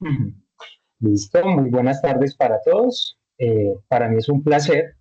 Ujú. Listo, muy buenas tardes para todos. Para mí es un placer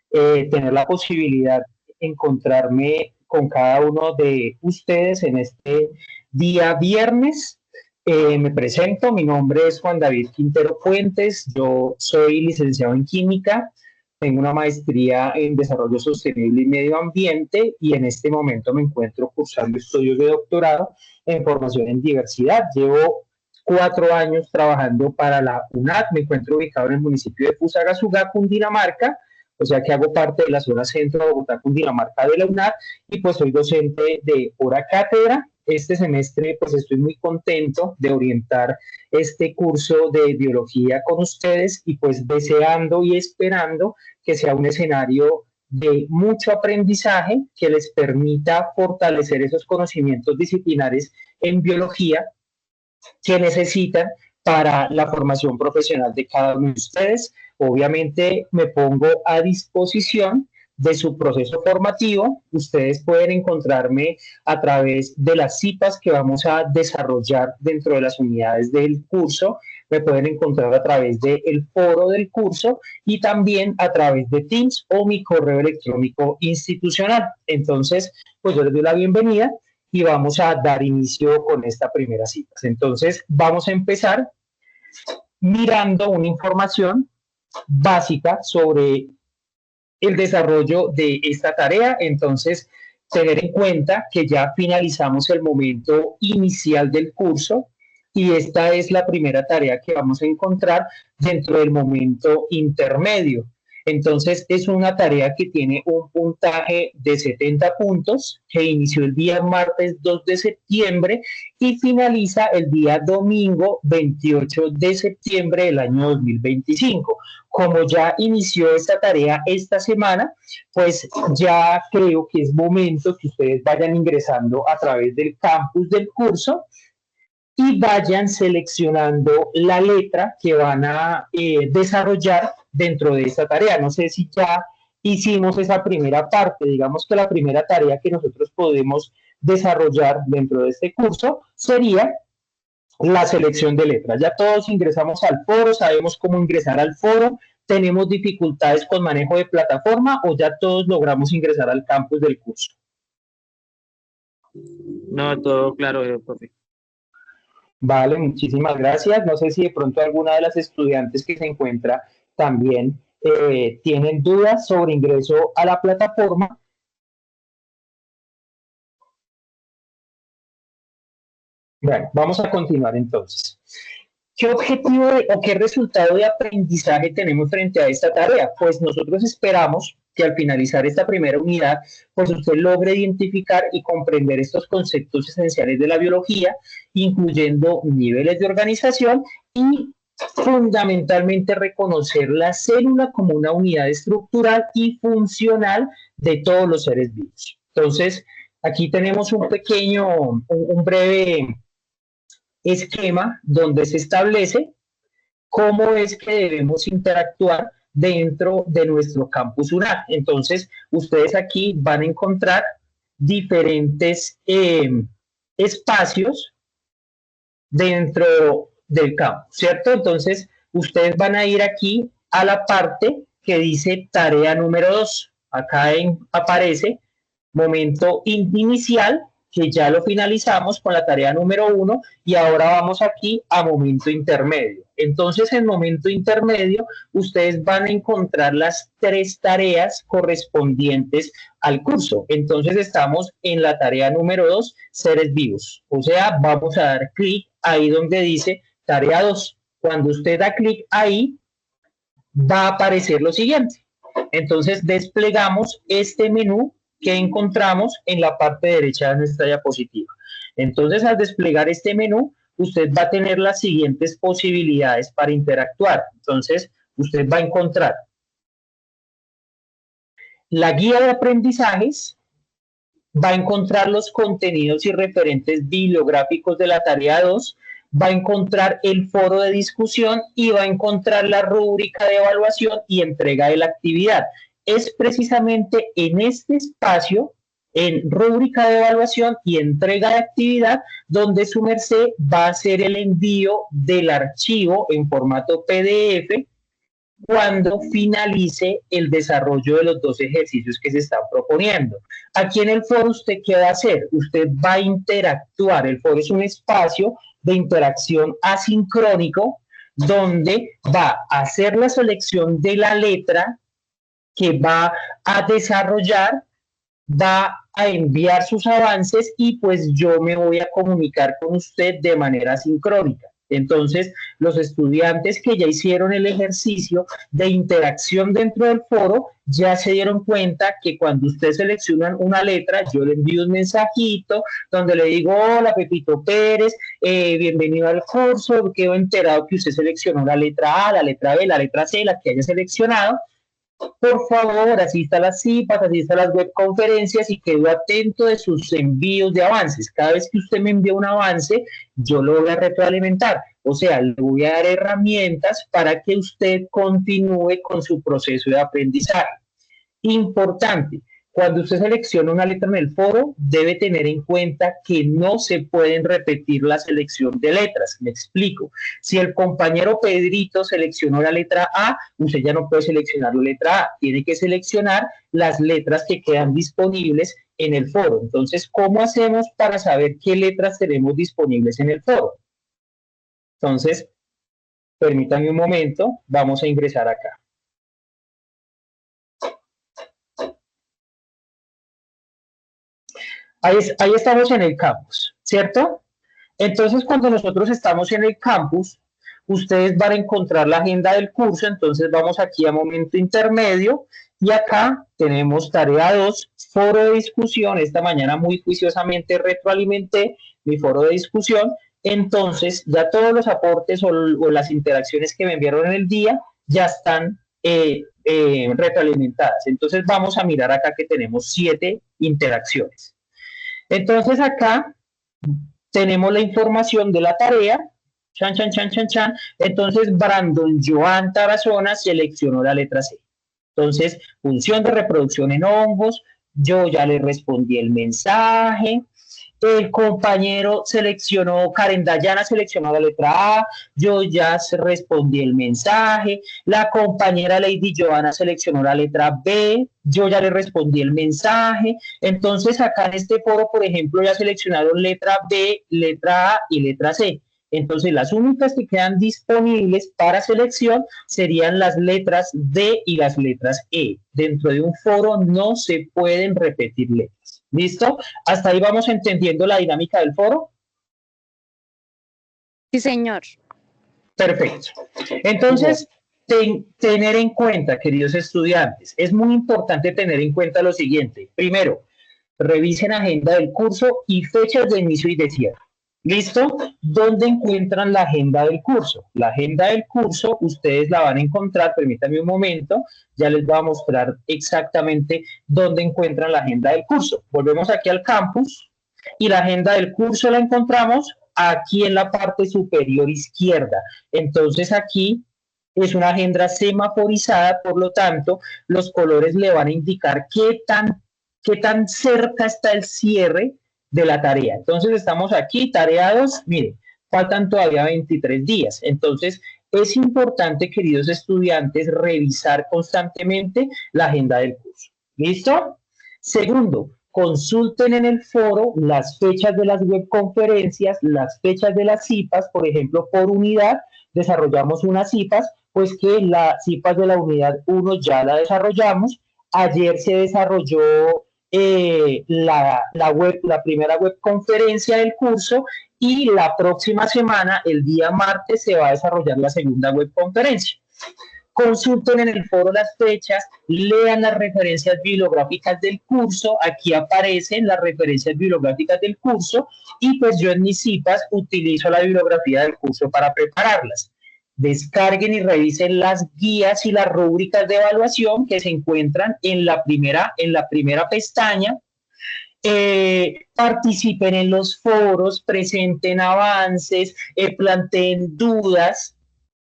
tener la posibilidad de encontrarme con cada uno de ustedes en este día viernes. Me presento, mi nombre es Juan David Quintero Fuentes, yo soy licenciado en química, tengo una maestría en desarrollo sostenible y medio ambiente y en este momento me encuentro cursando estudios de doctorado en formación en diversidad. Llevo 4 años trabajando para la UNAD, me encuentro ubicado en el municipio de Fusagasugá, Cundinamarca, o sea que hago parte de la zona centro de Bogotá, Cundinamarca de la UNAD, y pues soy docente de hora cátedra. Este semestre pues estoy muy contento de orientar este curso de biología con ustedes y pues deseando y esperando que sea un escenario de mucho aprendizaje que les permita fortalecer esos conocimientos disciplinares en biología que necesitan para la formación profesional de cada uno de ustedes. Obviamente me pongo a disposición de su proceso formativo. Ustedes pueden encontrarme a través de las citas que vamos a desarrollar dentro de las unidades del curso. Me pueden encontrar a través del foro del curso y también a través de Teams o mi correo electrónico institucional. Entonces, pues yo les doy la bienvenida y vamos a dar inicio con esta primera cita. Entonces, vamos a empezar mirando una información básica sobre el desarrollo de esta tarea. Entonces, tener en cuenta que ya finalizamos el momento inicial del curso y esta es la primera tarea que vamos a encontrar dentro del momento intermedio. Entonces, es una tarea que tiene un puntaje de 70 puntos, que inició el día martes 2 de septiembre y finaliza el día domingo 28 de septiembre del año 2025. Como ya inició esta tarea esta semana, pues ya creo que es momento que ustedes vayan ingresando a través del campus del curso y vayan seleccionando la letra que van a desarrollar dentro de esta tarea. No sé si ya hicimos esa primera parte, digamos que la primera tarea que nosotros podemos desarrollar dentro de este curso sería la selección de letras. Ya todos ingresamos al foro, sabemos cómo ingresar al foro, tenemos dificultades con manejo de plataforma o ya todos logramos ingresar al campus del curso. No, todo claro, profe. Vale, muchísimas gracias. No sé si de pronto alguna de las estudiantes que se encuentra también tienen dudas sobre ingreso a la plataforma. Bueno, vamos a continuar entonces. ¿Qué objetivo o qué resultado de aprendizaje tenemos frente a esta tarea? Pues nosotros esperamos que al finalizar esta primera unidad, pues usted logre identificar y comprender estos conceptos esenciales de la biología, incluyendo niveles de organización y fundamentalmente reconocer la célula como una unidad estructural y funcional de todos los seres vivos. Entonces, aquí tenemos un breve esquema donde se establece cómo es que debemos interactuar dentro de nuestro campus UNAD. Entonces, ustedes aquí van a encontrar diferentes espacios dentro del campus, ¿cierto? Entonces, ustedes van a ir aquí a la parte que dice tarea número 2. Acá aparece momento inicial, que ya lo finalizamos con la tarea número 1 y ahora vamos aquí a momento intermedio. Entonces, en momento intermedio, ustedes van a encontrar las 3 tareas correspondientes al curso. Entonces, estamos en la tarea número 2, seres vivos. O sea, vamos a dar clic ahí donde dice tarea 2. Cuando usted da clic ahí, va a aparecer lo siguiente. Entonces, desplegamos este menú que encontramos en la parte derecha de nuestra diapositiva. Entonces, al desplegar este menú, usted va a tener las siguientes posibilidades para interactuar. Entonces, usted va a encontrar la guía de aprendizajes, va a encontrar los contenidos y referentes bibliográficos de la tarea 2, va a encontrar el foro de discusión y va a encontrar la rúbrica de evaluación y entrega de la actividad. Es precisamente en este espacio en rúbrica de evaluación y entrega de actividad, donde su merced va a hacer el envío del archivo en formato PDF cuando finalice el desarrollo de los 2 ejercicios que se están proponiendo. Aquí en el foro, ¿usted qué va a hacer? Usted va a interactuar. El foro es un espacio de interacción asincrónico donde va a hacer la selección de la letra que va a desarrollar, va a enviar sus avances y pues yo me voy a comunicar con usted de manera sincrónica. Entonces, los estudiantes que ya hicieron el ejercicio de interacción dentro del foro ya se dieron cuenta que cuando usted selecciona una letra, yo le envío un mensajito donde le digo, hola Pepito Pérez, bienvenido al curso, quedo enterado que usted seleccionó la letra A, la letra B, la letra C, la que haya seleccionado. Por favor, asista a las CIPAS, asista a las webconferencias y quedo atento de sus envíos de avances. Cada vez que usted me envía un avance, yo lo voy a retroalimentar. O sea, le voy a dar herramientas para que usted continúe con su proceso de aprendizaje. Importante, cuando usted selecciona una letra en el foro, debe tener en cuenta que no se pueden repetir la selección de letras. Me explico. Si el compañero Pedrito seleccionó la letra A, usted ya no puede seleccionar la letra A. Tiene que seleccionar las letras que quedan disponibles en el foro. Entonces, ¿cómo hacemos para saber qué letras tenemos disponibles en el foro? Entonces, permítanme un momento, vamos a ingresar acá. Ahí estamos en el campus, ¿cierto? Entonces, cuando nosotros estamos en el campus, ustedes van a encontrar la agenda del curso, entonces vamos aquí a momento intermedio, y acá tenemos tarea 2, foro de discusión. Esta mañana muy juiciosamente retroalimenté mi foro de discusión, entonces ya todos los aportes o las interacciones que me enviaron en el día ya están retroalimentadas. Entonces vamos a mirar acá que tenemos 7 interacciones. Entonces acá tenemos la información de la tarea, chan, chan, chan, chan, chan. Entonces Brandon Joan Tarazona seleccionó la letra C. Entonces, función de reproducción en hongos, yo ya le respondí el mensaje, el compañero seleccionó, Karen Dayana seleccionó la letra A, yo ya respondí el mensaje, la compañera Lady Joana seleccionó la letra B, yo ya le respondí el mensaje. Entonces acá en este foro, por ejemplo, ya seleccionaron letra B, letra A y letra C. Entonces las únicas que quedan disponibles para selección serían las letras D y las letras E. Dentro de un foro no se pueden repetir letras. ¿Listo? ¿Hasta ahí vamos entendiendo la dinámica del foro? Sí, señor. Perfecto. Entonces, tener en cuenta, queridos estudiantes, es muy importante tener en cuenta lo siguiente. Primero, revisen agenda del curso y fechas de inicio y de cierre. ¿Listo? ¿Dónde encuentran la agenda del curso? La agenda del curso ustedes la van a encontrar, permítanme un momento, ya les voy a mostrar exactamente dónde encuentran la agenda del curso. Volvemos aquí al campus y la agenda del curso la encontramos aquí en la parte superior izquierda. Entonces aquí es una agenda semaforizada, por lo tanto, los colores le van a indicar qué tan cerca está el cierre de la tarea. Entonces estamos aquí, tarea 2, miren, faltan todavía 23 días. Entonces es importante, queridos estudiantes, revisar constantemente la agenda del curso. ¿Listo? Segundo, consulten en el foro las fechas de las webconferencias, las fechas de las CIPAS, por ejemplo, por unidad, desarrollamos unas CIPAS, pues que la CIPAS de la unidad 1 ya la desarrollamos. Ayer se desarrolló la primera webconferencia del curso y la próxima semana, el día martes, se va a desarrollar la segunda webconferencia. Consulten en el foro las fechas, lean las referencias bibliográficas del curso, aquí aparecen las referencias bibliográficas del curso y pues yo en mis citas utilizo la bibliografía del curso para prepararlas. Descarguen y revisen las guías y las rúbricas de evaluación que se encuentran en la primera pestaña. Participen en los foros, presenten avances, planteen dudas,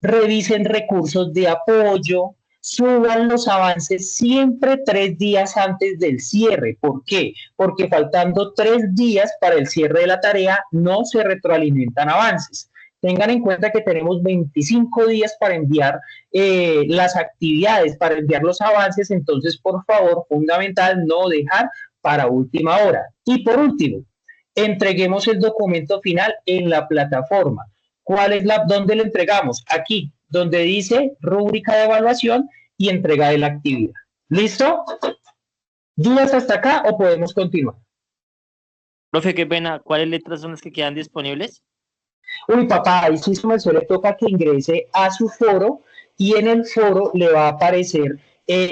revisen recursos de apoyo, suban los avances siempre 3 días antes del cierre. ¿Por qué? Porque faltando 3 días para el cierre de la tarea no se retroalimentan avances. Tengan en cuenta que tenemos 25 días para enviar las actividades, para enviar los avances, entonces por favor, fundamental no dejar para última hora. Y por último, entreguemos el documento final en la plataforma. ¿Dónde lo entregamos? Aquí, donde dice rúbrica de evaluación y entrega de la actividad. ¿Listo? ¿Dudas hasta acá o podemos continuar? Profe, qué pena. ¿Cuáles letras son las que quedan disponibles? Uy, papá, ahí sí se le toca que ingrese a su foro y en el foro le va a aparecer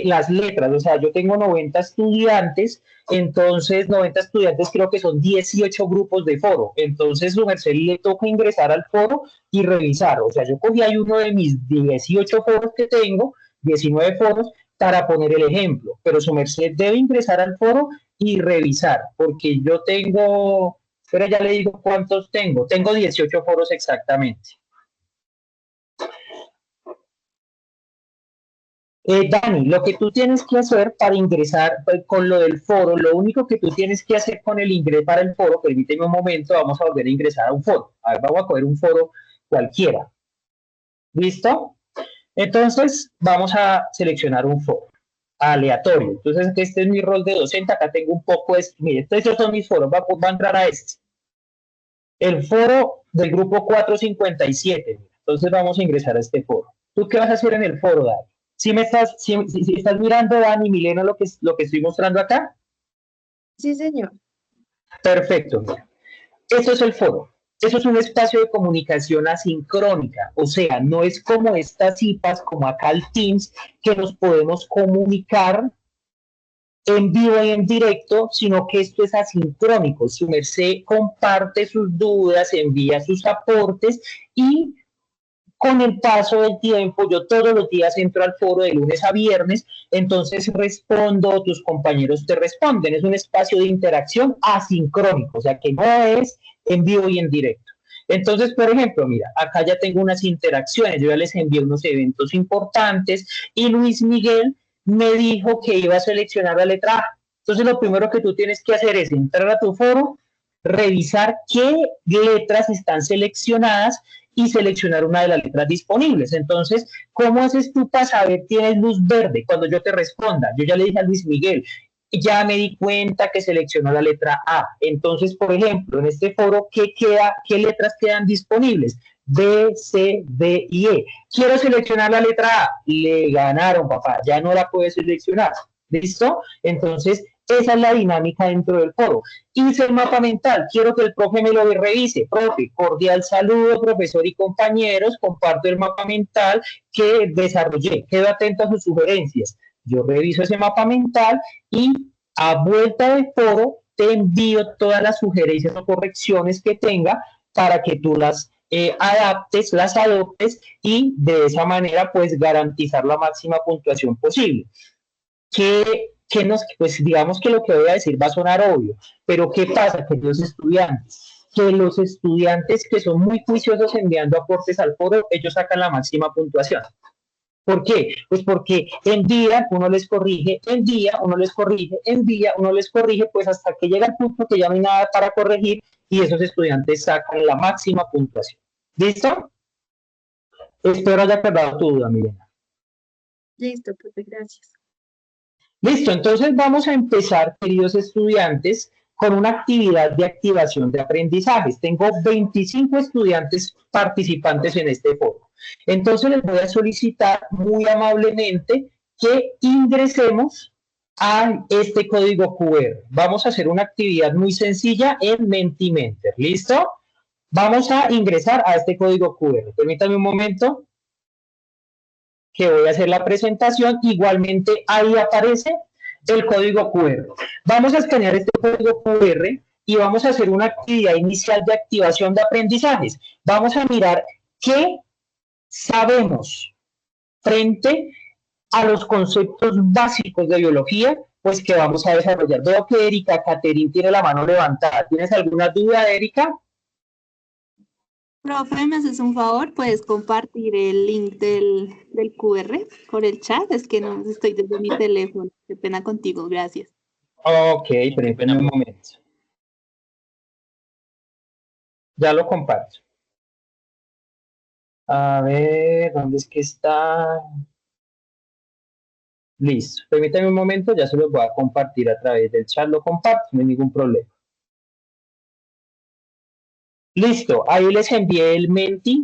las letras. O sea, yo tengo 90 estudiantes, entonces 90 estudiantes creo que son 18 grupos de foro. Entonces, su merced le toca ingresar al foro y revisar. O sea, yo cogí ahí uno de mis 18 foros que tengo, 19 foros, para poner el ejemplo. Pero su merced debe ingresar al foro y revisar, porque yo tengo... Pero ya le digo cuántos tengo. Tengo 18 foros exactamente. Dani, lo que tú tienes que hacer para ingresar con lo del foro, lo único que tú tienes que hacer con el ingreso para el foro, permíteme un momento, vamos a volver a ingresar a un foro. A ver, vamos a coger un foro cualquiera. ¿Listo? Entonces, vamos a seleccionar un foro aleatorio. Entonces, este es mi rol de docente. Acá tengo un poco de... Mire, estos son mis foros. Va a entrar a este. El foro del grupo 457. Entonces vamos a ingresar a este foro. ¿Tú qué vas a hacer en el foro, Dani? Si estás mirando, Dani, Milena, lo que estoy mostrando acá. Sí, señor. Perfecto, mira. Eso es el foro. Eso es un espacio de comunicación asincrónica. O sea, no es como estas citas, como acá el Teams, que nos podemos comunicar en vivo y en directo, sino que esto es asincrónico. Su merced comparte sus dudas, envía sus aportes y con el paso del tiempo, yo todos los días entro al foro de lunes a viernes, entonces respondo, tus compañeros te responden. Es un espacio de interacción asincrónico, o sea que no es en vivo y en directo. Entonces, por ejemplo, mira, acá ya tengo unas interacciones, yo ya les envié unos eventos importantes y Luis Miguel me dijo que iba a seleccionar la letra A. Entonces, lo primero que tú tienes que hacer es entrar a tu foro, revisar qué letras están seleccionadas y seleccionar una de las letras disponibles. Entonces, ¿cómo haces tú para saber tienes luz verde cuando yo te responda? Yo ya le dije a Luis Miguel, ya me di cuenta que seleccionó la letra A. Entonces, por ejemplo, en este foro, ¿qué letras quedan disponibles? B, C, D y E. Quiero seleccionar la letra A. Le ganaron, papá. Ya no la puedes seleccionar. ¿Listo? Entonces, esa es la dinámica dentro del foro. Hice el mapa mental, quiero que el profe me lo revise. Profe, cordial saludo, profesor y compañeros, comparto el mapa mental que desarrollé. Quedo atento a sus sugerencias. Yo reviso ese mapa mental y a vuelta de foro te envío todas las sugerencias o correcciones que tenga para que tú las adaptes, las adoptes y de esa manera pues garantizar la máxima puntuación posible. Pues digamos que lo que voy a decir va a sonar obvio, pero ¿qué pasa? Que los estudiantes que son muy juiciosos enviando aportes al foro, ellos sacan la máxima puntuación. ¿Por qué? Pues porque envían, uno les corrige, envía, uno les corrige, envía, uno les corrige, pues hasta que llega el punto que ya no hay nada para corregir y esos estudiantes sacan la máxima puntuación. ¿Listo? Espero haya aclarado tu duda, Milena. Listo, profe, gracias. Listo, entonces vamos a empezar, queridos estudiantes, con una actividad de activación de aprendizajes. Tengo 25 estudiantes participantes en este foro. Entonces les voy a solicitar muy amablemente que ingresemos a este código QR. Vamos a hacer una actividad muy sencilla en Mentimeter. ¿Listo? Vamos a ingresar a este código QR. Permítame un momento que voy a hacer la presentación. Igualmente ahí aparece el código QR. Vamos a escanear este código QR y vamos a hacer una actividad inicial de activación de aprendizajes. Vamos a mirar qué sabemos frente a los conceptos básicos de biología, pues que vamos a desarrollar. Veo que Erika Caterín tiene la mano levantada. ¿Tienes alguna duda, Erika? Profe, ¿me haces un favor? ¿Puedes compartir el link del QR por el chat? Es que no estoy desde mi teléfono. Qué pena contigo, gracias. Ok, Qué permítame pena, un profe. momento. Ya lo comparto. A ver, ¿dónde es que está? Listo. Permítame un momento, ya se los voy a compartir a través del chat. Lo comparto, no hay ningún problema. Listo, ahí les envié el Menti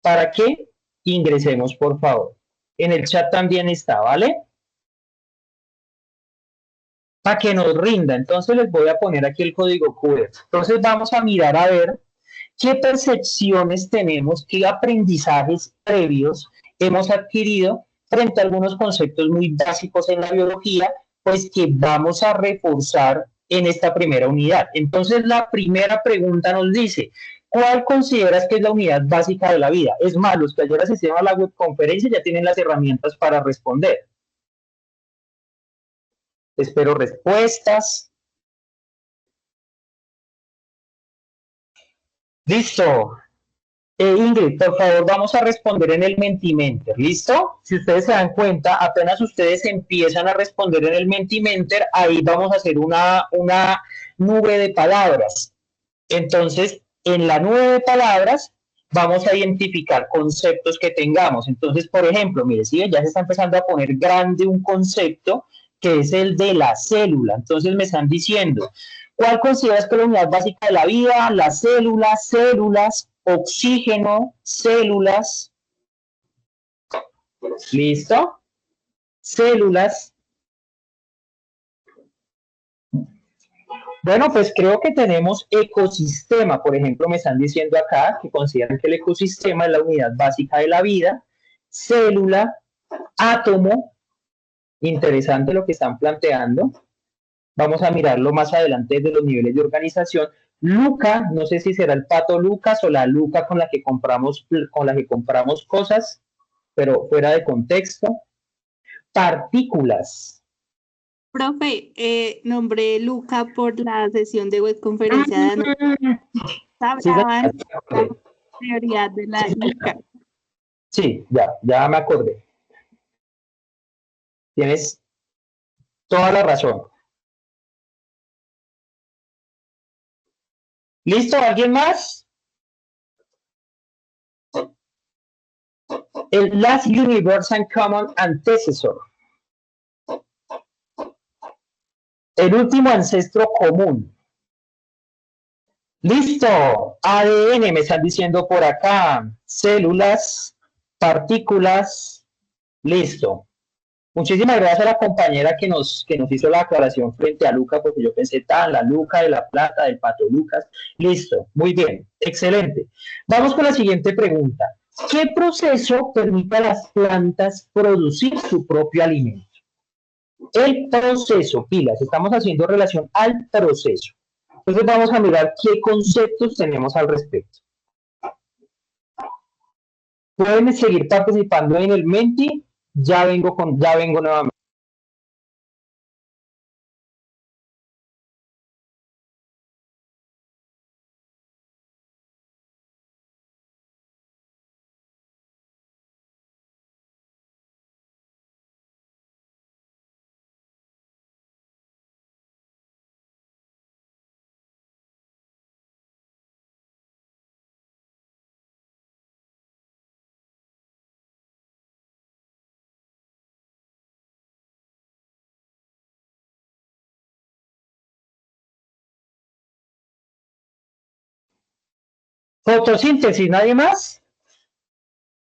para que ingresemos, por favor. En el chat también está, ¿vale? Para que nos rinda. Entonces les voy a poner aquí el código QR. Entonces vamos a mirar a ver qué percepciones tenemos, qué aprendizajes previos hemos adquirido frente a algunos conceptos muy básicos en la biología, pues que vamos a reforzar en esta primera unidad. Entonces la primera pregunta nos dice, ¿cuál consideras que es la unidad básica de la vida? Es más, los que ayer asistieron a la webconferencia ya tienen las herramientas para responder. Espero respuestas. Listo. Ingrid, por favor, vamos a responder en el Mentimeter, ¿listo? Si ustedes se dan cuenta, apenas ustedes empiezan a responder en el Mentimeter, ahí vamos a hacer una nube de palabras. Entonces, en la nube de palabras, vamos a identificar conceptos que tengamos. Entonces, por ejemplo, mire, ¿sí? Ya se está empezando a poner grande un concepto que es el de la célula. Entonces, me están diciendo, ¿cuál consideras que es la unidad básica de la vida? La célula, células, oxígeno, células. ¿Listo? Células. Bueno, pues creo que tenemos ecosistema, por ejemplo, me están diciendo acá que consideran que el ecosistema es la unidad básica de la vida, célula, átomo, interesante lo que están planteando, vamos a mirarlo más adelante desde los niveles de organización. Luca, no sé si será el pato Lucas o la Luca con la que compramos cosas, pero fuera de contexto. Partículas. Profe, nombré Luca por la sesión de webconferencia de anoche. Sí, Hablaban de la teoría de la Luca. sí, ya me acordé. Tienes toda la razón. ¿Listo? ¿Alguien más? El last universal common antecessor. El último ancestro común. Listo. ADN me están diciendo por acá. Células, partículas. Listo. Muchísimas gracias a la compañera que nos hizo la aclaración frente a Luca, porque yo pensé tan, la Luca de la plata, del pato Lucas. Listo, muy bien, excelente. Vamos con la siguiente pregunta. ¿Qué proceso permite a las plantas producir su propio alimento? El proceso, pilas, estamos haciendo relación al proceso. Entonces vamos a mirar qué conceptos tenemos al respecto. Pueden seguir participando en el Menti, ya vengo nuevamente. Fotosíntesis, ¿nadie más?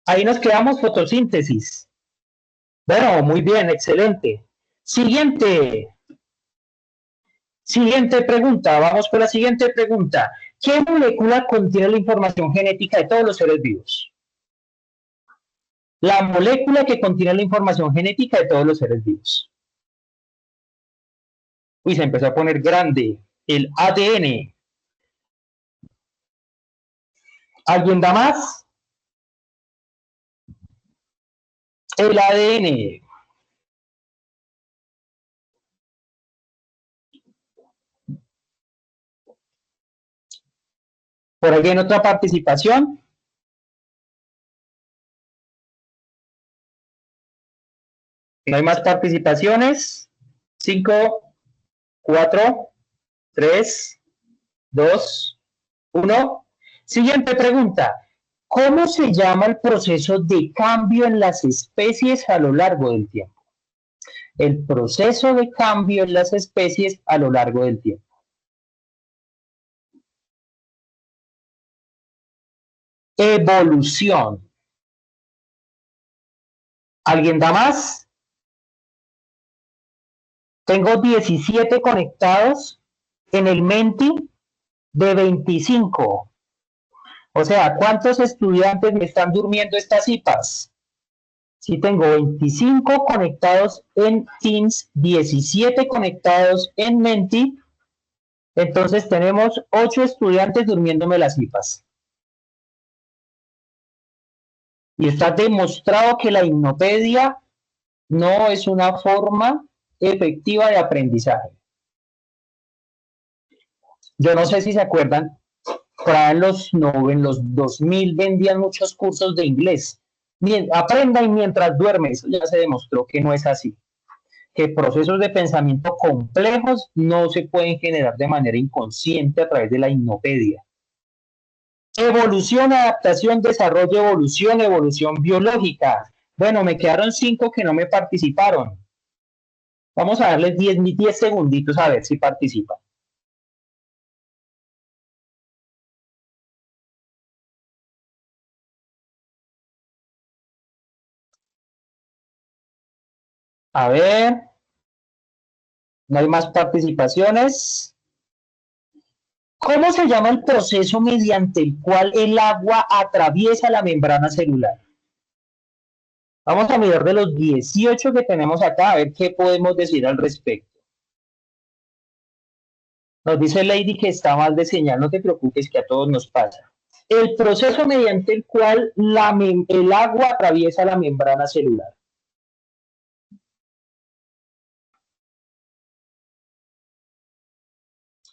Ahí nos quedamos, fotosíntesis. Bueno, muy bien, excelente. Siguiente pregunta, vamos con la siguiente pregunta. ¿Qué molécula contiene la información genética de todos los seres vivos? La molécula que contiene la información genética de todos los seres vivos. Uy, se empezó a poner grande. El ADN. ¿Alguien da más? El ADN. ¿Por ahí viene otra participación? ¿No hay más participaciones? 5, 4, 3, 2, 1. Siguiente pregunta. ¿Cómo se llama el proceso de cambio en las especies a lo largo del tiempo? El proceso de cambio en las especies a lo largo del tiempo. Evolución. ¿Alguien da más? Tengo 17 conectados en el Menti de 25. O sea, ¿cuántos estudiantes me están durmiendo estas IPAs? Si tengo 25 conectados en Teams, 17 conectados en Menti, entonces tenemos 8 estudiantes durmiéndome las IPAs. Y está demostrado que la hipnopedia no es una forma efectiva de aprendizaje. Yo no sé si se acuerdan, por ahí en los 2000 vendían muchos cursos de inglés. Aprenda y mientras duerme, eso ya se demostró que no es así. Que procesos de pensamiento complejos no se pueden generar de manera inconsciente a través de la hipnopedia. Evolución, adaptación, desarrollo, evolución biológica. Bueno, me quedaron 5 que no me participaron. Vamos a darles 10 segunditos a ver si participan. A ver. No hay más participaciones. ¿Cómo se llama el proceso mediante el cual el agua atraviesa la membrana celular? Vamos a mirar de los 18 que tenemos acá, a ver qué podemos decir al respecto. Nos dice Lady que está mal de señal, no te preocupes que a todos nos pasa. El proceso mediante el cual el agua atraviesa la membrana celular.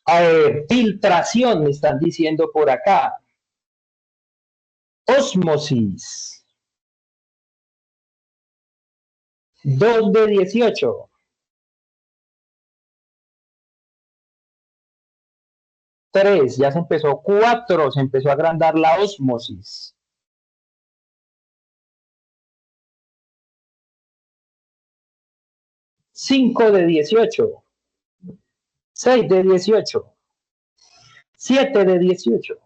A ver, filtración me están diciendo por acá. Ósmosis. 2 de 18. 3, ya se empezó. 4, se empezó a agrandar la ósmosis. 5 de 18. 6 de 18. 7 de 18.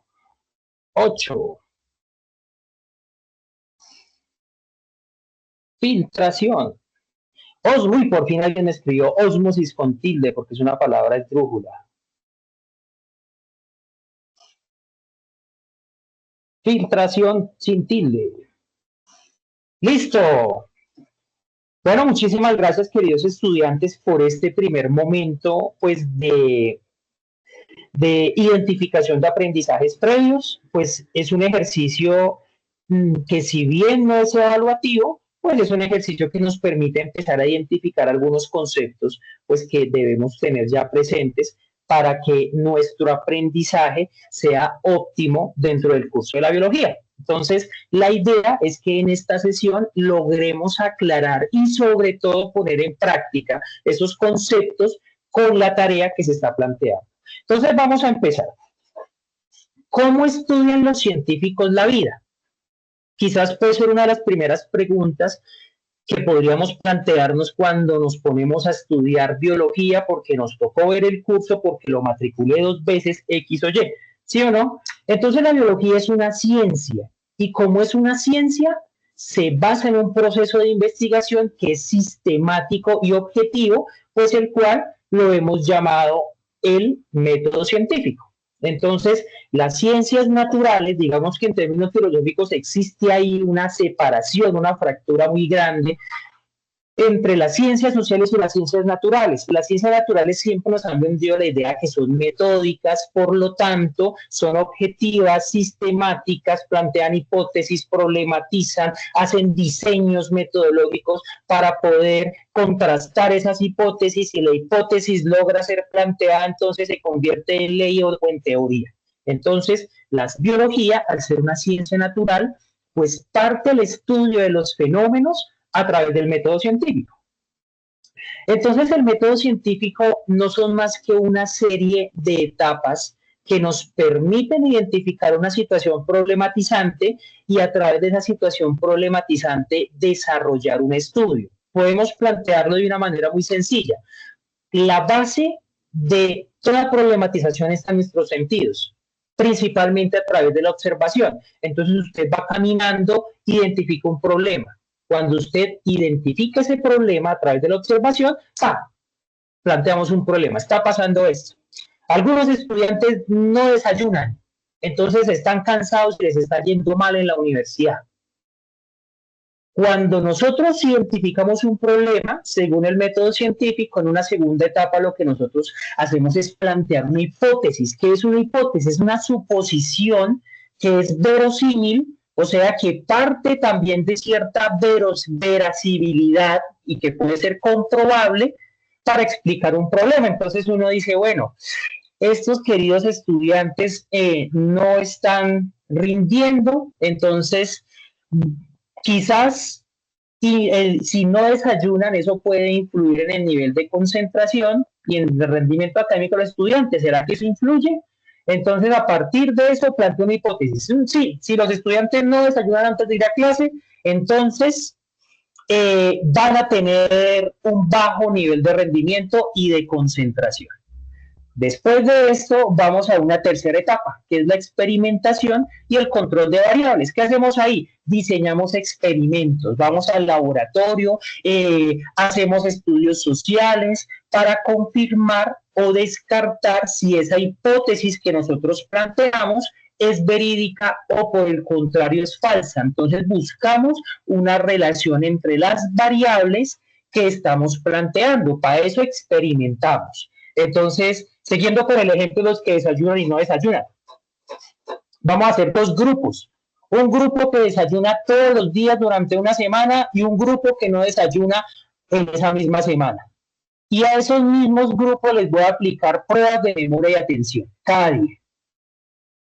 8. Filtración. Uy, por fin alguien escribió ósmosis con tilde porque es una palabra esdrújula. Filtración sin tilde. ¡Listo! Bueno, muchísimas gracias, queridos estudiantes, por este primer momento, pues, de identificación de aprendizajes previos. Pues es un ejercicio que, si bien no es evaluativo, pues es un ejercicio que nos permite empezar a identificar algunos conceptos, pues, que debemos tener ya presentes para que nuestro aprendizaje sea óptimo dentro del curso de la biología. Entonces, la idea es que en esta sesión logremos aclarar y sobre todo poner en práctica esos conceptos con la tarea que se está planteando. Entonces, vamos a empezar. ¿Cómo estudian los científicos la vida? Quizás puede ser una de las primeras preguntas que podríamos plantearnos cuando nos ponemos a estudiar biología, porque nos tocó ver el curso, porque lo matriculé 2 veces, X o Y, ¿sí o no? Entonces la biología es una ciencia, y como es una ciencia, se basa en un proceso de investigación que es sistemático y objetivo, pues el cual lo hemos llamado el método científico. Entonces, las ciencias naturales, digamos que en términos filosóficos existe ahí una separación, una fractura muy grande entre las ciencias sociales y las ciencias naturales. Las ciencias naturales siempre nos han vendido la idea que son metódicas, por lo tanto, son objetivas, sistemáticas, plantean hipótesis, problematizan, hacen diseños metodológicos para poder contrastar esas hipótesis, y la hipótesis logra ser planteada, entonces se convierte en ley o en teoría. Entonces, la biología, al ser una ciencia natural, pues parte el estudio de los fenómenos a través del método científico. Entonces, el método científico no son más que una serie de etapas que nos permiten identificar una situación problematizante y a través de esa situación problematizante desarrollar un estudio. Podemos plantearlo de una manera muy sencilla. La base de toda problematización está en nuestros sentidos, principalmente a través de la observación. Entonces usted va caminando, identifica un problema. Cuando usted identifica ese problema a través de la observación, ¡pam!, planteamos un problema. Está pasando esto. Algunos estudiantes no desayunan, entonces están cansados y les está yendo mal en la universidad. Cuando nosotros identificamos un problema, según el método científico, en una segunda etapa lo que nosotros hacemos es plantear una hipótesis. ¿Qué es una hipótesis? Es una suposición que es verosímil, o sea, que parte también de cierta veracibilidad y que puede ser comprobable para explicar un problema. Entonces uno dice, bueno, estos queridos estudiantes no están rindiendo, entonces quizás si no desayunan, eso puede influir en el nivel de concentración y en el rendimiento académico de los estudiantes. ¿Será que eso influye? Entonces, a partir de eso, planteo una hipótesis. Sí, si los estudiantes no desayunan antes de ir a clase, entonces van a tener un bajo nivel de rendimiento y de concentración. Después de esto, vamos a una tercera etapa, que es la experimentación y el control de variables. ¿Qué hacemos ahí? Diseñamos experimentos, vamos al laboratorio, hacemos estudios sociales para confirmar o descartar si esa hipótesis que nosotros planteamos es verídica o por el contrario es falsa. Entonces buscamos una relación entre las variables que estamos planteando. Para eso experimentamos. Entonces, siguiendo con el ejemplo de los que desayunan y no desayunan, vamos a hacer dos grupos. Un grupo que desayuna todos los días durante una semana y un grupo que no desayuna en esa misma semana. Y a esos mismos grupos les voy a aplicar pruebas de memoria y atención cada día.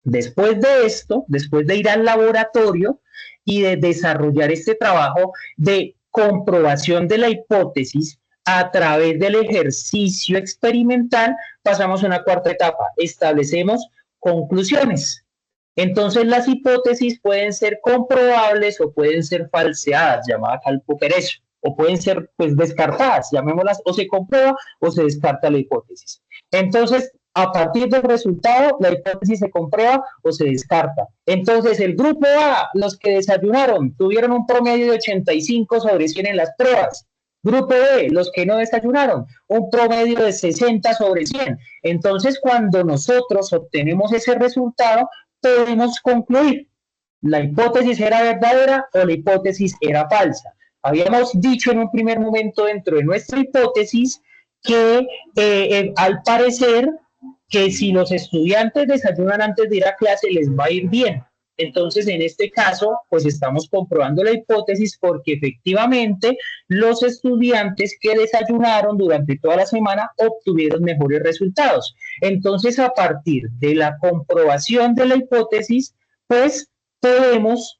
Después de esto, después de ir al laboratorio y de desarrollar este trabajo de comprobación de la hipótesis, a través del ejercicio experimental, pasamos a una cuarta etapa. Establecemos conclusiones. Entonces, las hipótesis pueden ser comprobables o pueden ser falseadas, llamada calpo perezo, o pueden ser pues descartadas, llamémoslas, o se comprueba o se descarta la hipótesis. Entonces, a partir del resultado, la hipótesis se comprueba o se descarta. Entonces, el grupo A, los que desayunaron, tuvieron un promedio de 85 sobre 100 en las pruebas. Grupo B, los que no desayunaron, un promedio de 60 sobre 100. Entonces, cuando nosotros obtenemos ese resultado, podemos concluir, ¿la hipótesis era verdadera o la hipótesis era falsa? Habíamos dicho en un primer momento dentro de nuestra hipótesis que al parecer que si los estudiantes desayunan antes de ir a clase les va a ir bien. Entonces, en este caso, pues estamos comprobando la hipótesis porque efectivamente los estudiantes que desayunaron durante toda la semana obtuvieron mejores resultados. Entonces, a partir de la comprobación de la hipótesis, pues podemos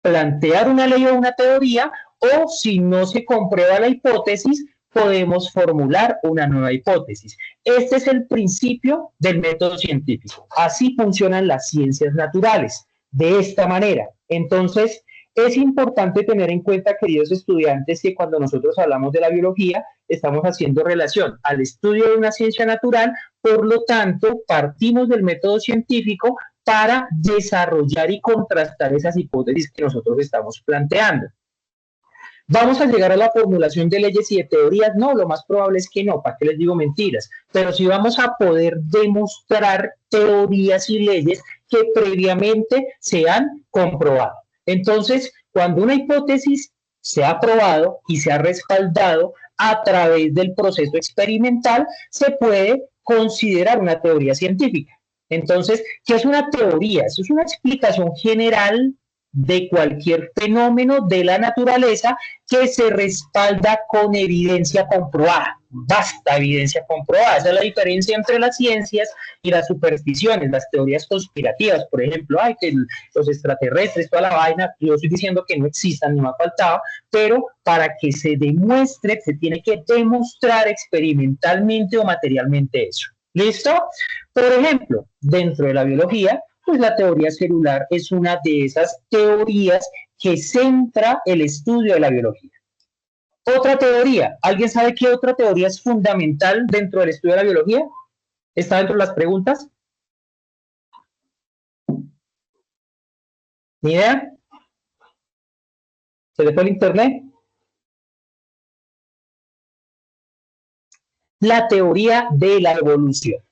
plantear una ley o una teoría, o si no se comprueba la hipótesis, podemos formular una nueva hipótesis. Este es el principio del método científico. Así funcionan las ciencias naturales, de esta manera. Entonces, es importante tener en cuenta, queridos estudiantes, que cuando nosotros hablamos de la biología, estamos haciendo relación al estudio de una ciencia natural, por lo tanto, partimos del método científico para desarrollar y contrastar esas hipótesis que nosotros estamos planteando. ¿Vamos a llegar a la formulación de leyes y de teorías? No, lo más probable es que no, ¿para qué les digo mentiras? Pero sí vamos a poder demostrar teorías y leyes que previamente se han comprobado. Entonces, cuando una hipótesis se ha probado y se ha respaldado a través del proceso experimental, se puede considerar una teoría científica. Entonces, ¿qué es una teoría? Eso es una explicación general de cualquier fenómeno de la naturaleza que se respalda con evidencia comprobada. Basta evidencia comprobada. Esa es la diferencia entre las ciencias y las supersticiones, las teorías conspirativas, por ejemplo, ay, que los extraterrestres, toda la vaina, yo estoy diciendo que no existan, ni me ha faltado, pero para que se demuestre, se tiene que demostrar experimentalmente o materialmente eso. ¿Listo? Por ejemplo, dentro de la biología, pues la teoría celular es una de esas teorías que centra el estudio de la biología. Otra teoría, ¿alguien sabe qué otra teoría es fundamental dentro del estudio de la biología? ¿Está dentro de las preguntas? ¿Ni idea? ¿Se le fue el internet? La teoría de la evolución,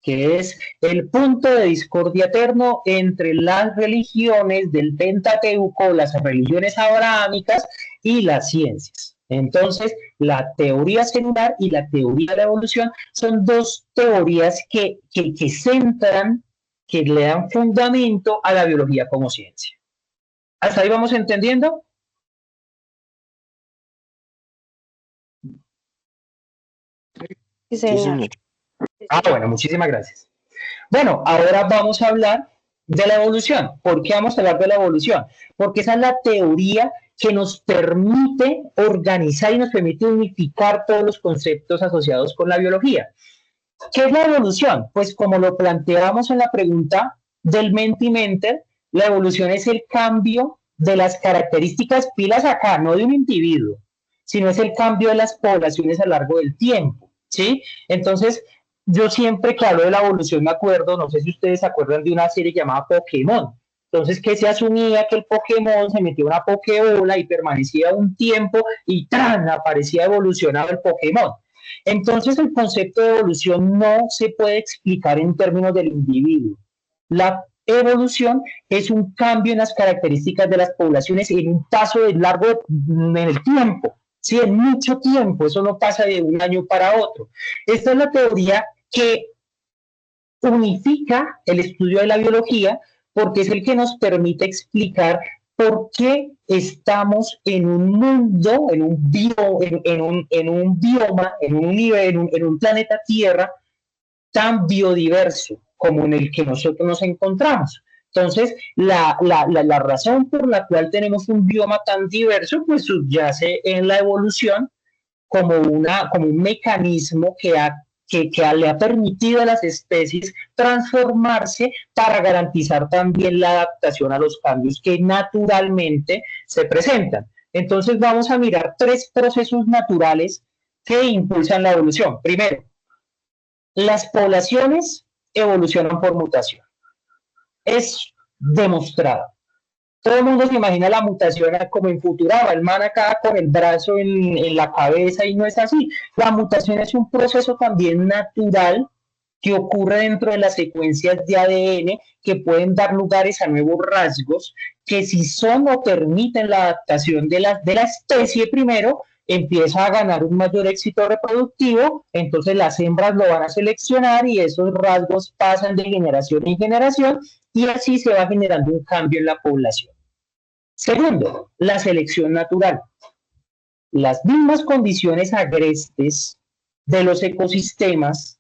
que es el punto de discordia eterno entre las religiones del Pentateuco, las religiones abrahámicas y las ciencias. Entonces, la teoría celular y la teoría de la evolución son dos teorías que centran, que le dan fundamento a la biología como ciencia. ¿Hasta ahí vamos entendiendo? Sí, señor. Bueno, muchísimas gracias. Bueno, ahora vamos a hablar de la evolución. ¿Por qué vamos a hablar de la evolución? Porque esa es la teoría que nos permite organizar y nos permite unificar todos los conceptos asociados con la biología. ¿Qué es la evolución? Pues como lo planteábamos en la pregunta del Mentimeter, la evolución es el cambio de las características pilas acá, no de un individuo, sino es el cambio de las poblaciones a lo largo del tiempo, ¿sí? Entonces, yo siempre que hablo de la evolución me acuerdo, no sé si ustedes se acuerdan de una serie llamada Pokémon. Entonces, que se asumía que el Pokémon se metía una Pokébola y permanecía un tiempo y ¡tran! Aparecía evolucionado el Pokémon. Entonces, el concepto de evolución no se puede explicar en términos del individuo. La evolución es un cambio en las características de las poblaciones en un paso de largo en el tiempo, ¿sí? En mucho tiempo, eso no pasa de un año para otro. Esta es la teoría que unifica el estudio de la biología porque es el que nos permite explicar por qué estamos en un mundo, en un bioma, en un planeta Tierra tan biodiverso como en el que nosotros nos encontramos. Entonces, la razón por la cual tenemos un bioma tan diverso, pues subyace en la evolución como un mecanismo que le ha permitido a las especies transformarse para garantizar también la adaptación a los cambios que naturalmente se presentan. Entonces vamos a mirar 3 procesos naturales que impulsan la evolución. Primero, las poblaciones evolucionan por mutación. Es demostrado. Todo el mundo se imagina la mutación como en Futurama, el man acá con el brazo en la cabeza, y no es así. La mutación es un proceso también natural que ocurre dentro de las secuencias de ADN que pueden dar lugares a nuevos rasgos que, si son o permiten la adaptación de la especie primero, empieza a ganar un mayor éxito reproductivo. Entonces las hembras lo van a seleccionar y esos rasgos pasan de generación en generación y así se va generando un cambio en la población. Segundo, la selección natural. Las mismas condiciones agrestes de los ecosistemas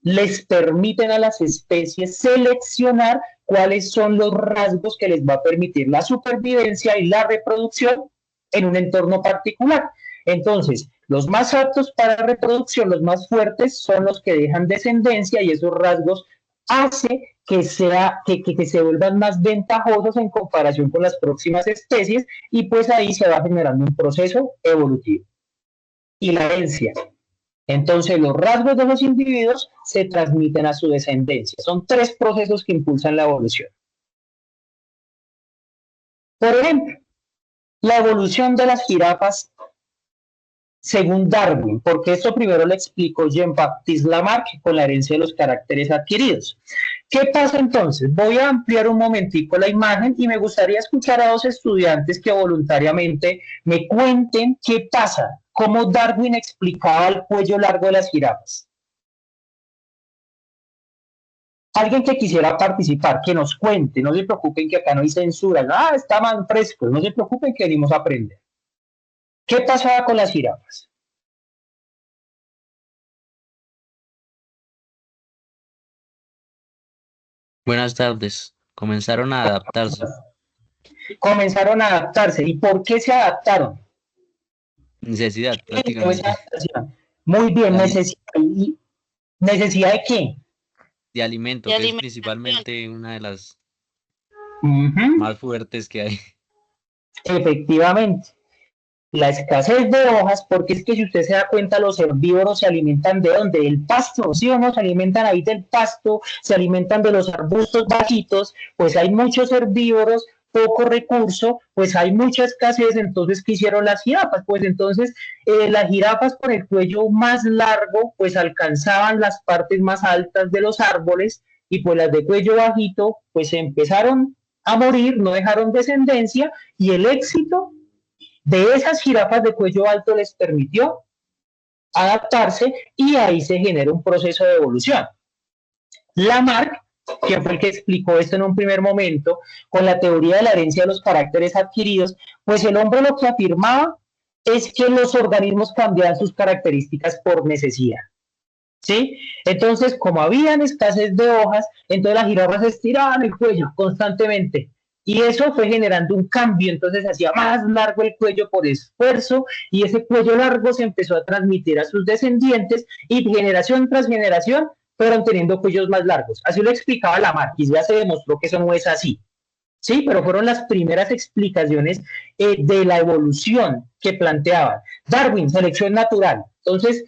les permiten a las especies seleccionar cuáles son los rasgos que les va a permitir la supervivencia y la reproducción en un entorno particular. Entonces, los más aptos para la reproducción, los más fuertes, son los que dejan descendencia, y esos rasgos hace que se vuelvan más ventajosos en comparación con las próximas especies, y pues ahí se va generando un proceso evolutivo. Y la herencia. Entonces, los rasgos de los individuos se transmiten a su descendencia. Son 3 procesos que impulsan la evolución. Por ejemplo, la evolución de las jirafas según Darwin, porque esto primero lo explicó Jean-Baptiste Lamarck con la herencia de los caracteres adquiridos. ¿Qué pasa entonces? Voy a ampliar un momentico la imagen y me gustaría escuchar a 2 estudiantes que voluntariamente me cuenten qué pasa, cómo Darwin explicaba el cuello largo de las jirafas. Alguien que quisiera participar, que nos cuente, no se preocupen que acá no hay censura, está más fresco, no se preocupen que venimos a aprender. ¿Qué pasaba con las jirafas? Buenas tardes. Comenzaron a adaptarse. Comenzaron a adaptarse. ¿Y por qué se adaptaron? Necesidad, ¿Qué generó esa prácticamente. adaptación? Muy bien, De, necesidad. ¿Y necesidad de qué? de alimento, De que es alimentación. principalmente una de las Ujú, más fuertes que hay. efectivamente. La escasez de hojas, porque es que si usted se da cuenta, los herbívoros se alimentan ¿de dónde? Del pasto, ¿sí o no? Se alimentan ahí del pasto, se alimentan de los arbustos bajitos, pues hay muchos herbívoros, poco recurso, pues hay mucha escasez, entonces, ¿qué hicieron las jirafas? Pues entonces, las jirafas con el cuello más largo, pues alcanzaban las partes más altas de los árboles, y pues las de cuello bajito, pues empezaron a morir, no dejaron descendencia, y el éxito de esas jirafas de cuello alto les permitió adaptarse y ahí se genera un proceso de evolución. Lamarck, que fue el que explicó esto en un primer momento, con la teoría de la herencia de los caracteres adquiridos, pues el hombre lo que afirmaba es que los organismos cambiaban sus características por necesidad. ¿Sí? Entonces, como habían escasez de hojas, entonces las jirafas estiraban el cuello constantemente. Y eso fue generando un cambio, entonces hacía más largo el cuello por esfuerzo y ese cuello largo se empezó a transmitir a sus descendientes y generación tras generación fueron teniendo cuellos más largos. Así lo explicaba Lamarck y ya se demostró que eso no es así. Sí, pero fueron las primeras explicaciones de la evolución que planteaban. Darwin, selección natural. Entonces,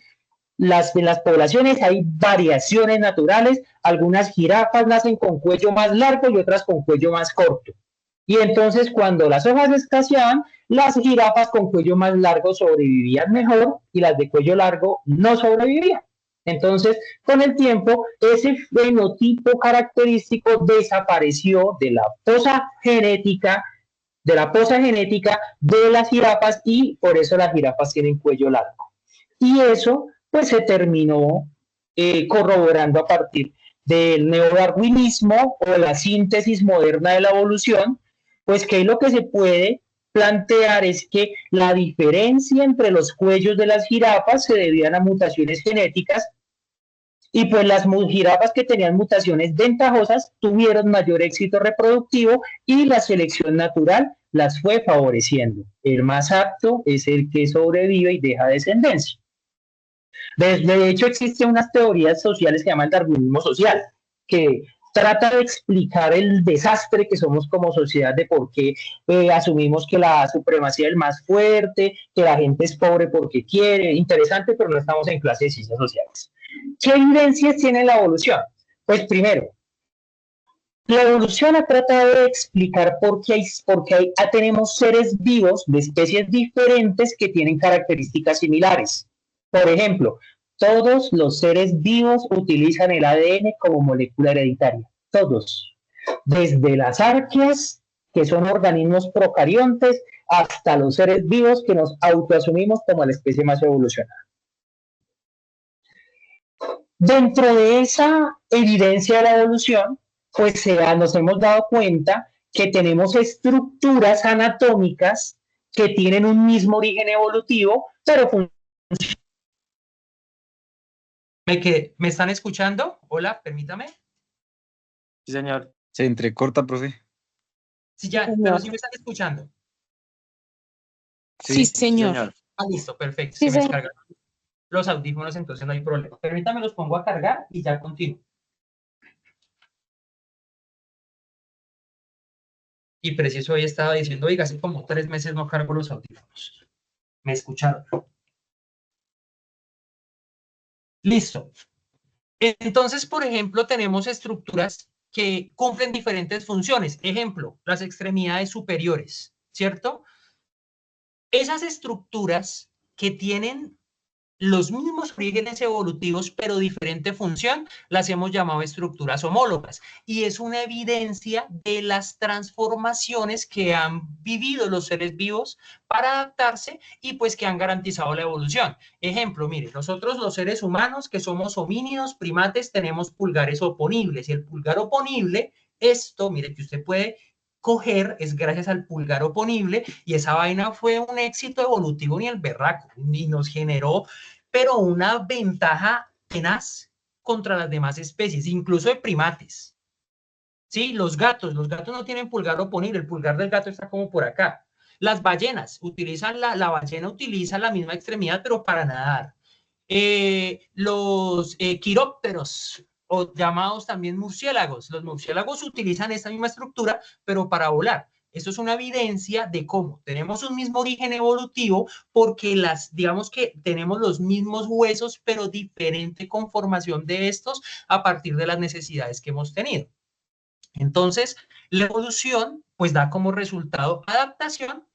en las poblaciones hay variaciones naturales, algunas jirafas nacen con cuello más largo y otras con cuello más corto. Y entonces cuando las hojas escaseaban, las jirafas con cuello más largo sobrevivían mejor y las de cuello largo no sobrevivían. Entonces, con el tiempo, ese fenotipo característico desapareció de la poza genética de las jirafas y por eso las jirafas tienen cuello largo. Y eso pues se terminó corroborando a partir del neodarwinismo o la síntesis moderna de la evolución, pues que lo que se puede plantear es que la diferencia entre los cuellos de las jirafas se debían a mutaciones genéticas y pues las jirafas que tenían mutaciones ventajosas tuvieron mayor éxito reproductivo y la selección natural las fue favoreciendo. El más apto es el que sobrevive y deja descendencia. De hecho, existen unas teorías sociales que se llama el darwinismo social, que trata de explicar el desastre que somos como sociedad de por qué asumimos que la supremacía es el más fuerte, que la gente es pobre porque quiere. Interesante, pero no estamos en clase de ciencias sociales. ¿Qué evidencias tiene la evolución? Pues primero, la evolución ha tratado de explicar por qué tenemos seres vivos de especies diferentes que tienen características similares. Por ejemplo, todos los seres vivos utilizan el ADN como molécula hereditaria. Todos. Desde las arqueas, que son organismos procariontes, hasta los seres vivos que nos autoasumimos como la especie más evolucionada. Dentro de esa evidencia de la evolución, pues nos hemos dado cuenta que tenemos estructuras anatómicas que tienen un mismo origen evolutivo, pero ¿Me están escuchando? Hola, permítame. Sí, señor. Se entrecorta, profe. Sí, ya, pero sí me están escuchando. Sí, señor. Señor. Ah, listo, perfecto. Sí, Se me señor. descargan los audífonos, entonces no hay problema. Permítame, los pongo a cargar y ya continúo. Y preciso hoy estaba diciendo, oiga, hace como 3 meses no cargo los audífonos. ¿Me escucharon? Listo. Entonces, por ejemplo, tenemos estructuras que cumplen diferentes funciones. Ejemplo, las extremidades superiores, ¿cierto? Esas estructuras que tienen los mismos orígenes evolutivos, pero diferente función, las hemos llamado estructuras homólogas. Y es una evidencia de las transformaciones que han vivido los seres vivos para adaptarse y pues que han garantizado la evolución. Ejemplo, mire, nosotros los seres humanos que somos homínidos, primates, tenemos pulgares oponibles. Y el pulgar oponible, esto, mire, que usted puede coger, es gracias al pulgar oponible, y esa vaina fue un éxito evolutivo ni el berraco, y nos generó, pero una ventaja tenaz contra las demás especies, incluso de primates. Sí, los gatos no tienen pulgar oponible, el pulgar del gato está como por acá. Las ballenas utilizan, la ballena utiliza la misma extremidad, pero para nadar. Los quirópteros, o llamados también murciélagos. Los murciélagos utilizan esta misma estructura, pero para volar. Esto es una evidencia de cómo tenemos un mismo origen evolutivo porque digamos que tenemos los mismos huesos, pero diferente conformación de estos a partir de las necesidades que hemos tenido. Entonces, la evolución pues da como resultado adaptación,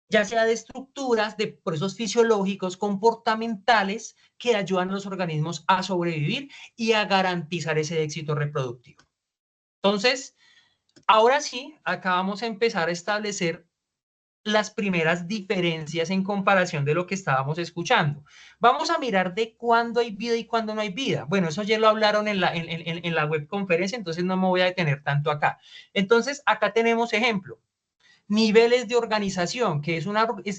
ya sea de estructuras, de procesos fisiológicos, comportamentales, que ayudan a los organismos a sobrevivir y a garantizar ese éxito reproductivo. Entonces, ahora sí, acá vamos a empezar a establecer las primeras diferencias en comparación de lo que estábamos escuchando. Vamos a mirar de cuándo hay vida y cuándo no hay vida. Bueno, eso ya lo hablaron en la webconferencia, entonces no me voy a detener tanto acá. Entonces, acá tenemos ejemplo. Niveles de organización, que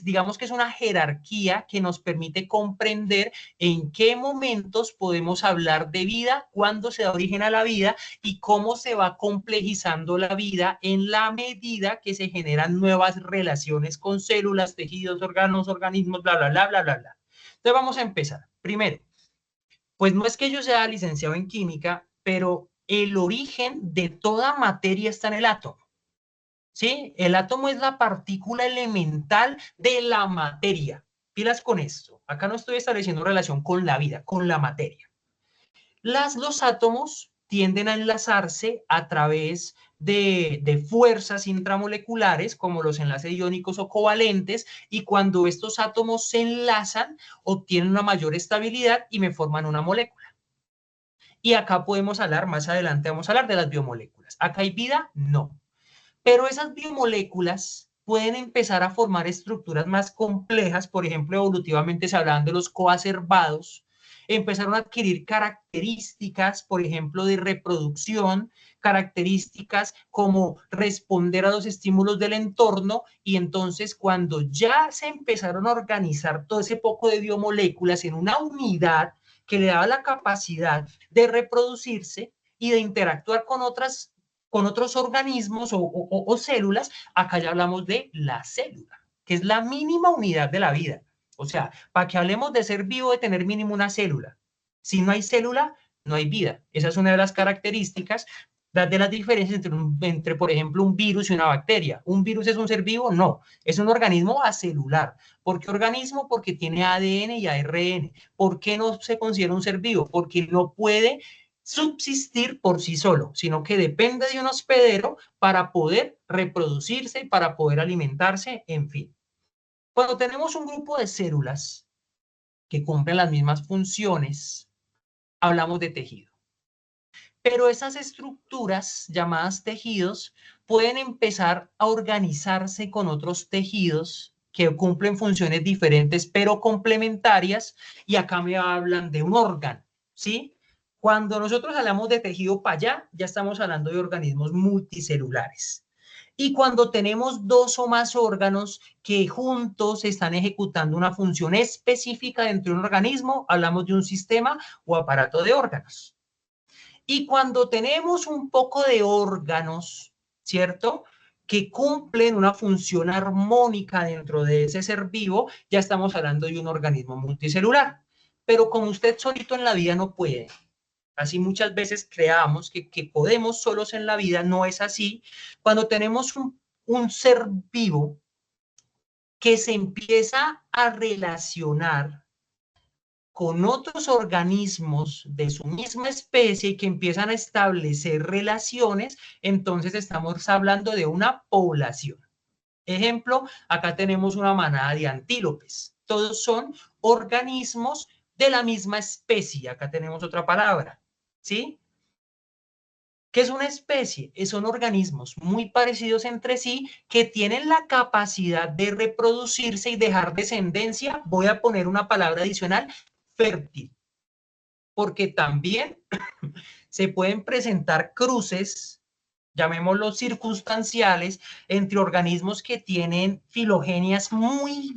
digamos que es una jerarquía que nos permite comprender en qué momentos podemos hablar de vida, cuándo se da origen a la vida y cómo se va complejizando la vida en la medida que se generan nuevas relaciones con células, tejidos, órganos, organismos, bla, bla, bla, bla, bla, bla. Entonces vamos a empezar. Primero, pues no es que yo sea licenciado en química, pero el origen de toda materia está en el átomo. ¿Sí? El átomo es la partícula elemental de la materia. Pilas con esto. Acá no estoy estableciendo relación con la vida, con la materia. Los átomos tienden a enlazarse a través de fuerzas intramoleculares, como los enlaces iónicos o covalentes, y cuando estos átomos se enlazan, obtienen una mayor estabilidad y me forman una molécula. Y acá podemos hablar, más adelante vamos a hablar de las biomoléculas. ¿Acá hay vida? No. Pero esas biomoléculas pueden empezar a formar estructuras más complejas, por ejemplo, evolutivamente se hablaban de los coacervados, empezaron a adquirir características, por ejemplo, de reproducción, características como responder a los estímulos del entorno, y entonces cuando ya se empezaron a organizar todo ese poco de biomoléculas en una unidad que le daba la capacidad de reproducirse y de interactuar con otros organismos o células, acá ya hablamos de la célula, que es la mínima unidad de la vida. O sea, para que hablemos de ser vivo, de tener mínimo una célula. Si no hay célula, no hay vida. Esa es una de las características de las diferencias entre, por ejemplo, un virus y una bacteria. ¿Un virus es un ser vivo? No, es un organismo acelular. ¿Por qué organismo? Porque tiene ADN y ARN. ¿Por qué no se considera un ser vivo? Porque no puede subsistir por sí solo, sino que depende de un hospedero para poder reproducirse y para poder alimentarse, en fin. Cuando tenemos un grupo de células que cumplen las mismas funciones, hablamos de tejido. Pero esas estructuras llamadas tejidos pueden empezar a organizarse con otros tejidos que cumplen funciones diferentes pero complementarias, y acá me hablan de un órgano, ¿sí? Cuando nosotros hablamos de tejido para allá, ya estamos hablando de organismos multicelulares. Y cuando tenemos dos o más órganos que juntos están ejecutando una función específica dentro de un organismo, hablamos de un sistema o aparato de órganos. Y cuando tenemos un poco de órganos, ¿cierto?, que cumplen una función armónica dentro de ese ser vivo, ya estamos hablando de un organismo multicelular. Pero como usted solito en la vida no puede, así muchas veces creamos que podemos solos en la vida, no es así. Cuando tenemos un ser vivo que se empieza a relacionar con otros organismos de su misma especie y que empiezan a establecer relaciones, entonces estamos hablando de una población. Ejemplo, acá tenemos una manada de antílopes. todos son organismos de la misma especie. Acá tenemos otra palabra, ¿sí? ¿Qué es una especie? Son organismos muy parecidos entre sí que tienen la capacidad de reproducirse y dejar descendencia. Voy a poner una palabra adicional, fértil, porque también se pueden presentar cruces, llamémoslos circunstanciales, entre organismos que tienen filogenias muy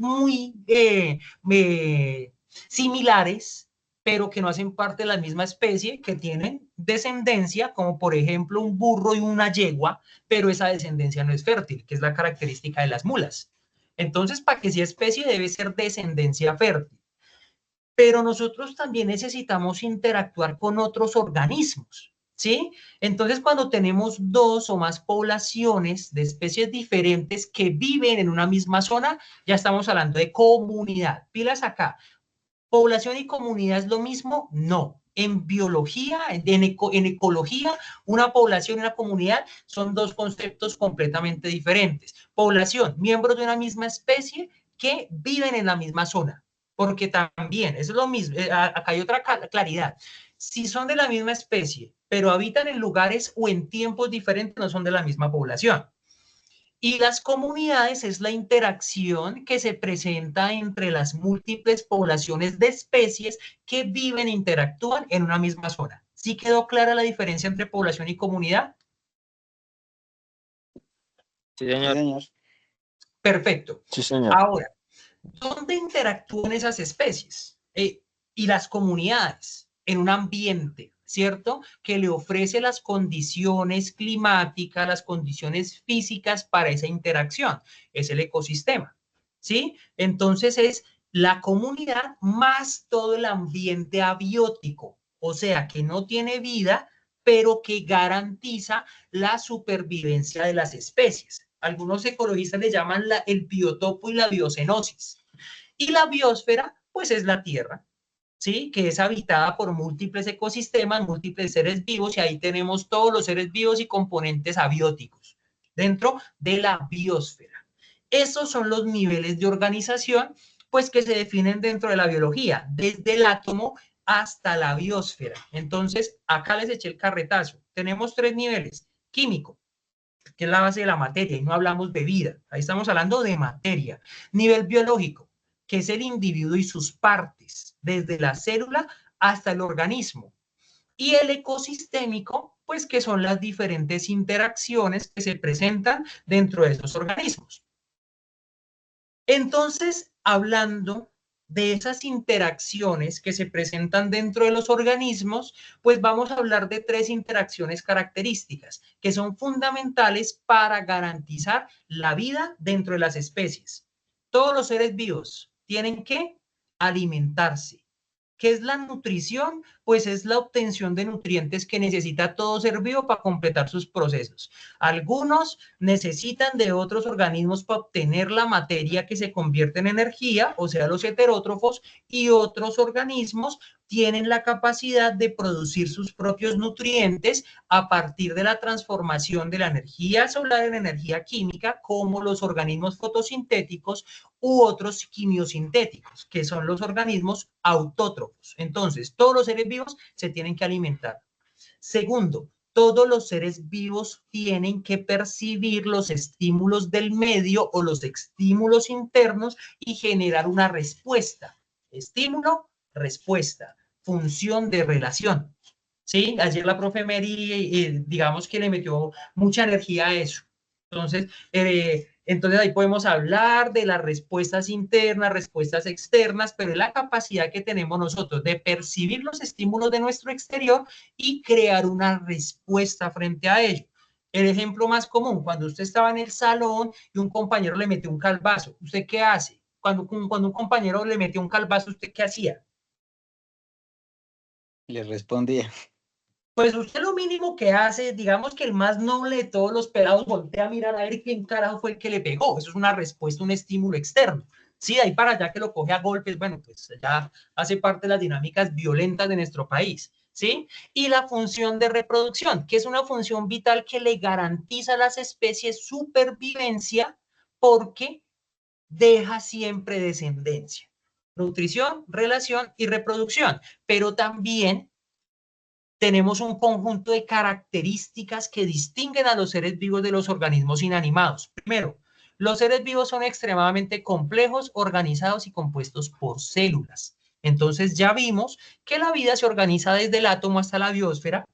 similares, pero que no hacen parte de la misma especie, que tienen descendencia, como por ejemplo un burro y una yegua, pero esa descendencia no es fértil, que es la característica de las mulas. Entonces, para que sea especie debe ser descendencia fértil. Pero nosotros también necesitamos interactuar con otros organismos, ¿sí? Entonces, cuando tenemos dos o más poblaciones de especies diferentes que viven en una misma zona, ya estamos hablando de comunidad. Pilas acá. ¿Población y comunidad es lo mismo? No. En biología, en ecología, una población y una comunidad son dos conceptos completamente diferentes. Población, miembros de una misma especie que viven en la misma zona. Porque también, eso es lo mismo, acá hay otra claridad. Si son de la misma especie, pero habitan en lugares o en tiempos diferentes, no son de la misma población. Y las comunidades es la interacción que se presenta entre las múltiples poblaciones de especies que viven e interactúan en una misma zona. ¿Sí quedó clara la diferencia entre población y comunidad? Sí, señor. Perfecto. Sí, señor. Ahora, ¿dónde interactúan esas especies y las comunidades? En un ambiente, ¿cierto? Que le ofrece las condiciones climáticas, las condiciones físicas para esa interacción. Es el ecosistema, ¿sí? Entonces es la comunidad más todo el ambiente abiótico, o sea, que no tiene vida, pero que garantiza la supervivencia de las especies. Algunos ecologistas le llaman el biotopo y la biocenosis. Y la biosfera, pues es la Tierra, ¿sí? Que es habitada por múltiples ecosistemas, múltiples seres vivos, y ahí tenemos todos los seres vivos y componentes abióticos dentro de la biosfera. Esos son los niveles de organización, pues que se definen dentro de la biología, desde el átomo hasta la biosfera. Entonces, acá les eché el carretazo. Tenemos 3 niveles: químico, que es la base de la materia, y no hablamos de vida, ahí estamos hablando de materia. Nivel biológico, que es el individuo y sus partes, desde la célula hasta el organismo. Y el ecosistémico, pues que son las diferentes interacciones que se presentan dentro de estos organismos. Entonces, hablando de esas interacciones que se presentan dentro de los organismos, pues vamos a hablar de 3 interacciones características que son fundamentales para garantizar la vida dentro de las especies. Todos los seres vivos tienen que alimentarse. ¿Qué es la nutrición? Pues es la obtención de nutrientes que necesita todo ser vivo para completar sus procesos. Algunos necesitan de otros organismos para obtener la materia que se convierte en energía, o sea, los heterótrofos, y otros organismos tienen la capacidad de producir sus propios nutrientes a partir de la transformación de la energía solar en energía química, como los organismos fotosintéticos u otros quimiosintéticos, que son los organismos autótrofos. Entonces, todos los seres vivos se tienen que alimentar. Segundo, todos los seres vivos tienen que percibir los estímulos del medio o los estímulos internos y generar una respuesta. Estímulo, respuesta, función de relación. ¿Sí? Ayer la profe Mary, digamos que le metió mucha energía a eso. Entonces ahí podemos hablar de las respuestas internas, respuestas externas, pero es la capacidad que tenemos nosotros de percibir los estímulos de nuestro exterior y crear una respuesta frente a ello. El ejemplo más común, cuando usted estaba en el salón y un compañero le metió un calvazo, ¿usted qué hace? Cuando un compañero le metió un calvazo, ¿usted qué hacía? Le respondía. Pues usted lo mínimo que hace, digamos que el más noble de todos los pelados voltea a mirar a ver quién carajo fue el que le pegó. Eso es una respuesta, un estímulo externo. Sí, de ahí para allá que lo coge a golpes, bueno, pues ya hace parte de las dinámicas violentas de nuestro país, ¿sí? Y la función de reproducción, que es una función vital que le garantiza a las especies supervivencia porque deja siempre descendencia. nutrición, relación y reproducción, pero también tenemos un conjunto de características que distinguen a los seres vivos de los organismos inanimados. Primero, los seres vivos son extremadamente complejos, organizados y compuestos por células. Entonces ya vimos que la vida se organiza desde el átomo hasta la biosfera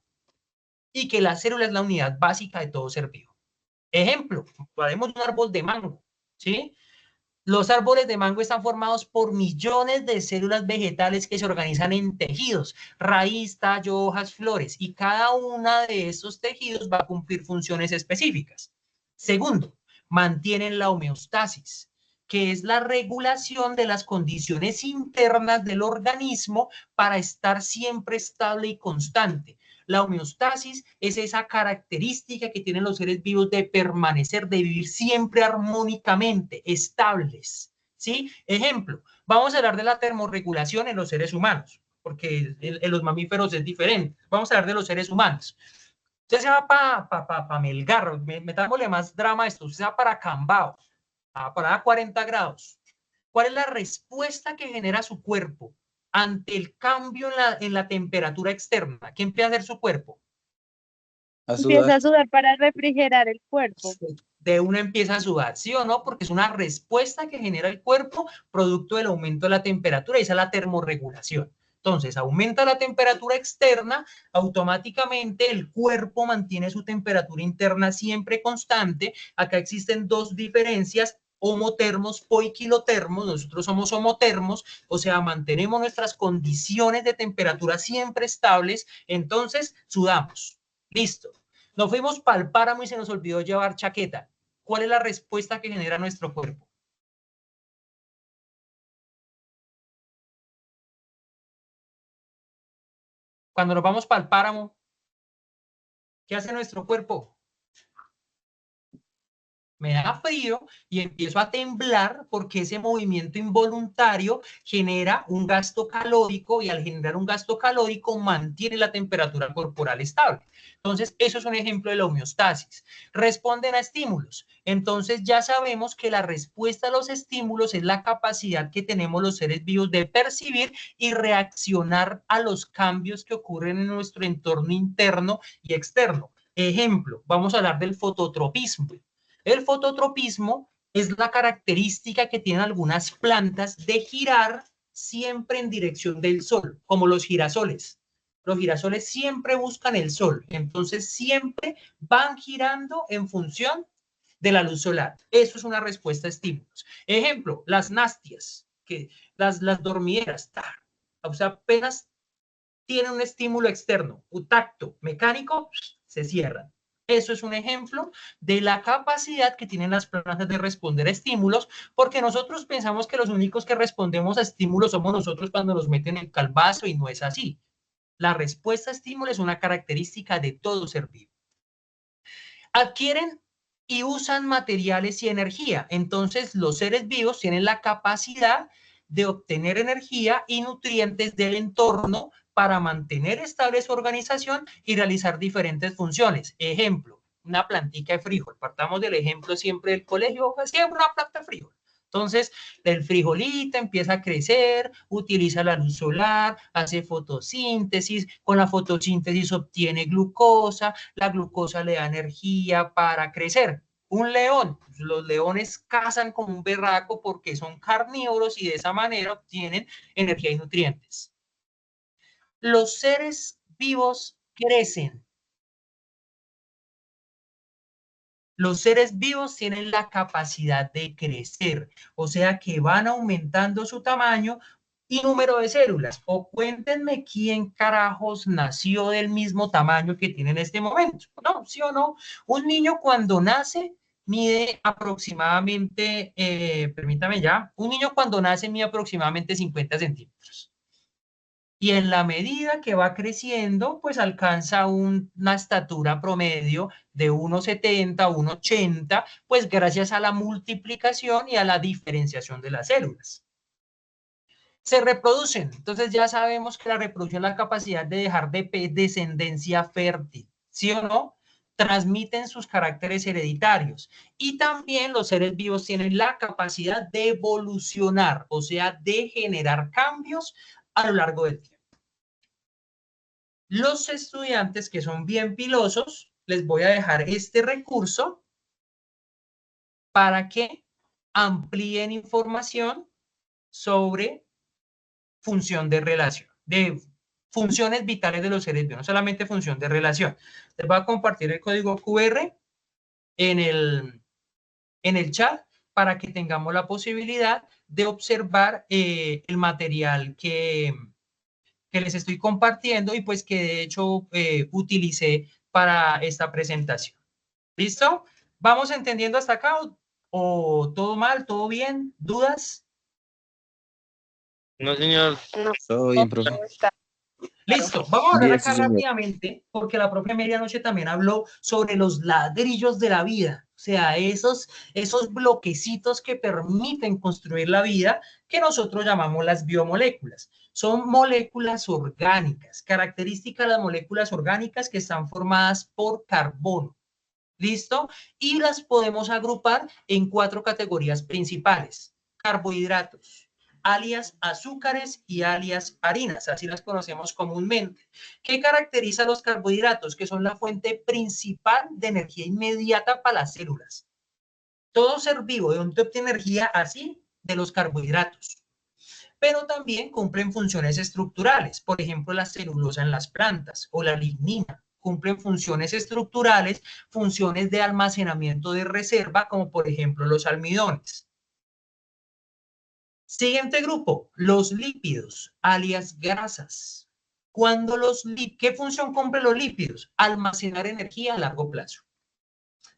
y que la célula es la unidad básica de todo ser vivo. Ejemplo, podemos un árbol de mango, ¿sí? Los árboles de mango están formados por millones de células vegetales que se organizan en tejidos, raíz, tallo, hojas, flores, y cada una de esos tejidos va a cumplir funciones específicas. Segundo, mantienen la homeostasis, que es la regulación de las condiciones internas del organismo para estar siempre estable y constante. La homeostasis es esa característica que tienen los seres vivos de permanecer, de vivir siempre armónicamente, estables, ¿sí? Ejemplo, vamos a hablar de la termorregulación en los seres humanos, porque en los mamíferos es diferente. Vamos a hablar de los seres humanos. Usted se va para Melgar, metámosle más drama a esto, usted se va para Cambao, para 40 grados. ¿Cuál es la respuesta que genera su cuerpo ante el cambio en la temperatura externa? ¿Qué empieza a hacer su cuerpo? Empieza a sudar para refrigerar el cuerpo. De una empieza a sudar, ¿sí o no? Porque es una respuesta que genera el cuerpo producto del aumento de la temperatura, y esa es la termorregulación. Entonces, aumenta la temperatura externa, automáticamente el cuerpo mantiene su temperatura interna siempre constante. Acá existen dos diferencias: homotermos, poiquilotermos. Nosotros somos homotermos, o sea, mantenemos nuestras condiciones de temperatura siempre estables, entonces sudamos. Listo. Nos fuimos para el páramo y se nos olvidó llevar chaqueta. ¿Cuál es la respuesta que genera nuestro cuerpo? Cuando nos vamos para el páramo, ¿qué hace nuestro cuerpo? Me da frío y empiezo a temblar, porque ese movimiento involuntario genera un gasto calórico, y al generar un gasto calórico mantiene la temperatura corporal estable. Entonces, eso es un ejemplo de la homeostasis. Responden a estímulos. Entonces, ya sabemos que la respuesta a los estímulos es la capacidad que tenemos los seres vivos de percibir y reaccionar a los cambios que ocurren en nuestro entorno interno y externo. Ejemplo, vamos a hablar del fototropismo. El fototropismo es la característica que tienen algunas plantas de girar siempre en dirección del sol, como los girasoles. Los girasoles siempre buscan el sol, entonces siempre van girando en función de la luz solar. Eso es una respuesta a estímulos. Ejemplo, las nastias, que las dormideras, o sea, apenas tienen un estímulo externo, un tacto mecánico, se cierran. Eso es un ejemplo de la capacidad que tienen las plantas de responder a estímulos, porque nosotros pensamos que los únicos que respondemos a estímulos somos nosotros cuando nos meten el calvazo, y no es así. La respuesta a estímulos es una característica de todo ser vivo. Adquieren y usan materiales y energía. Entonces, los seres vivos tienen la capacidad de obtener energía y nutrientes del entorno para mantener estable su organización y realizar diferentes funciones. Ejemplo, una plantica de frijol. Partamos del ejemplo siempre del colegio, siempre una planta de frijol. Entonces, el frijolito empieza a crecer, utiliza la luz solar, hace fotosíntesis, con la fotosíntesis obtiene glucosa, la glucosa le da energía para crecer. Un león, los leones cazan como un berraco porque son carnívoros y de esa manera obtienen energía y nutrientes. Los seres vivos crecen. Los seres vivos tienen la capacidad de crecer, o sea que van aumentando su tamaño y número de células. O cuéntenme quién carajos nació del mismo tamaño que tiene en este momento. ¿No? ¿Sí o no? Un niño cuando nace mide aproximadamente, permítame ya, un niño cuando nace mide aproximadamente 50 centímetros. Y en la medida que va creciendo, pues alcanza una estatura promedio de 1,70, 1,80, pues gracias a la multiplicación y a la diferenciación de las células. Se reproducen. Entonces ya sabemos que la reproducción es la capacidad de dejar descendencia fértil. ¿Sí o no? transmiten sus caracteres hereditarios y también los seres vivos tienen la capacidad de evolucionar, o sea, de generar cambios a lo largo del tiempo. Los estudiantes que son bien pilosos, les voy a dejar este recurso para que amplíen información sobre función de relación, de funciones vitales de los seres vivos, no solamente función de relación. Les voy a compartir el código QR en el chat para que tengamos la posibilidad de observar el material que les estoy compartiendo y pues que de hecho utilicé para esta presentación. ¿Listo? ¿Vamos entendiendo hasta acá o todo mal, todo bien? ¿Dudas? No, señor. Todo bien, profe. Listo, vamos a hablar Bien, acá sí, señor. rápidamente, porque la propia medianoche también habló sobre los ladrillos de la vida, o sea, esos bloquecitos que permiten construir la vida, que nosotros llamamos las biomoléculas. Son moléculas orgánicas, características de las moléculas orgánicas que están formadas por carbono. ¿Listo? Y las podemos agrupar en 4 categorías principales. Carbohidratos, alias azúcares y alias harinas, así las conocemos comúnmente. ¿Qué caracteriza a los carbohidratos? Que son la fuente principal de energía inmediata para las células. Todo ser vivo, ¿de dónde obtiene energía? Así, de los carbohidratos. Pero también cumplen funciones estructurales, por ejemplo, la celulosa en las plantas o la lignina. Cumplen funciones estructurales, funciones de almacenamiento de reserva, como por ejemplo los almidones. Siguiente grupo, los lípidos, alias grasas. ¿Qué función cumplen los lípidos? Almacenar energía a largo plazo.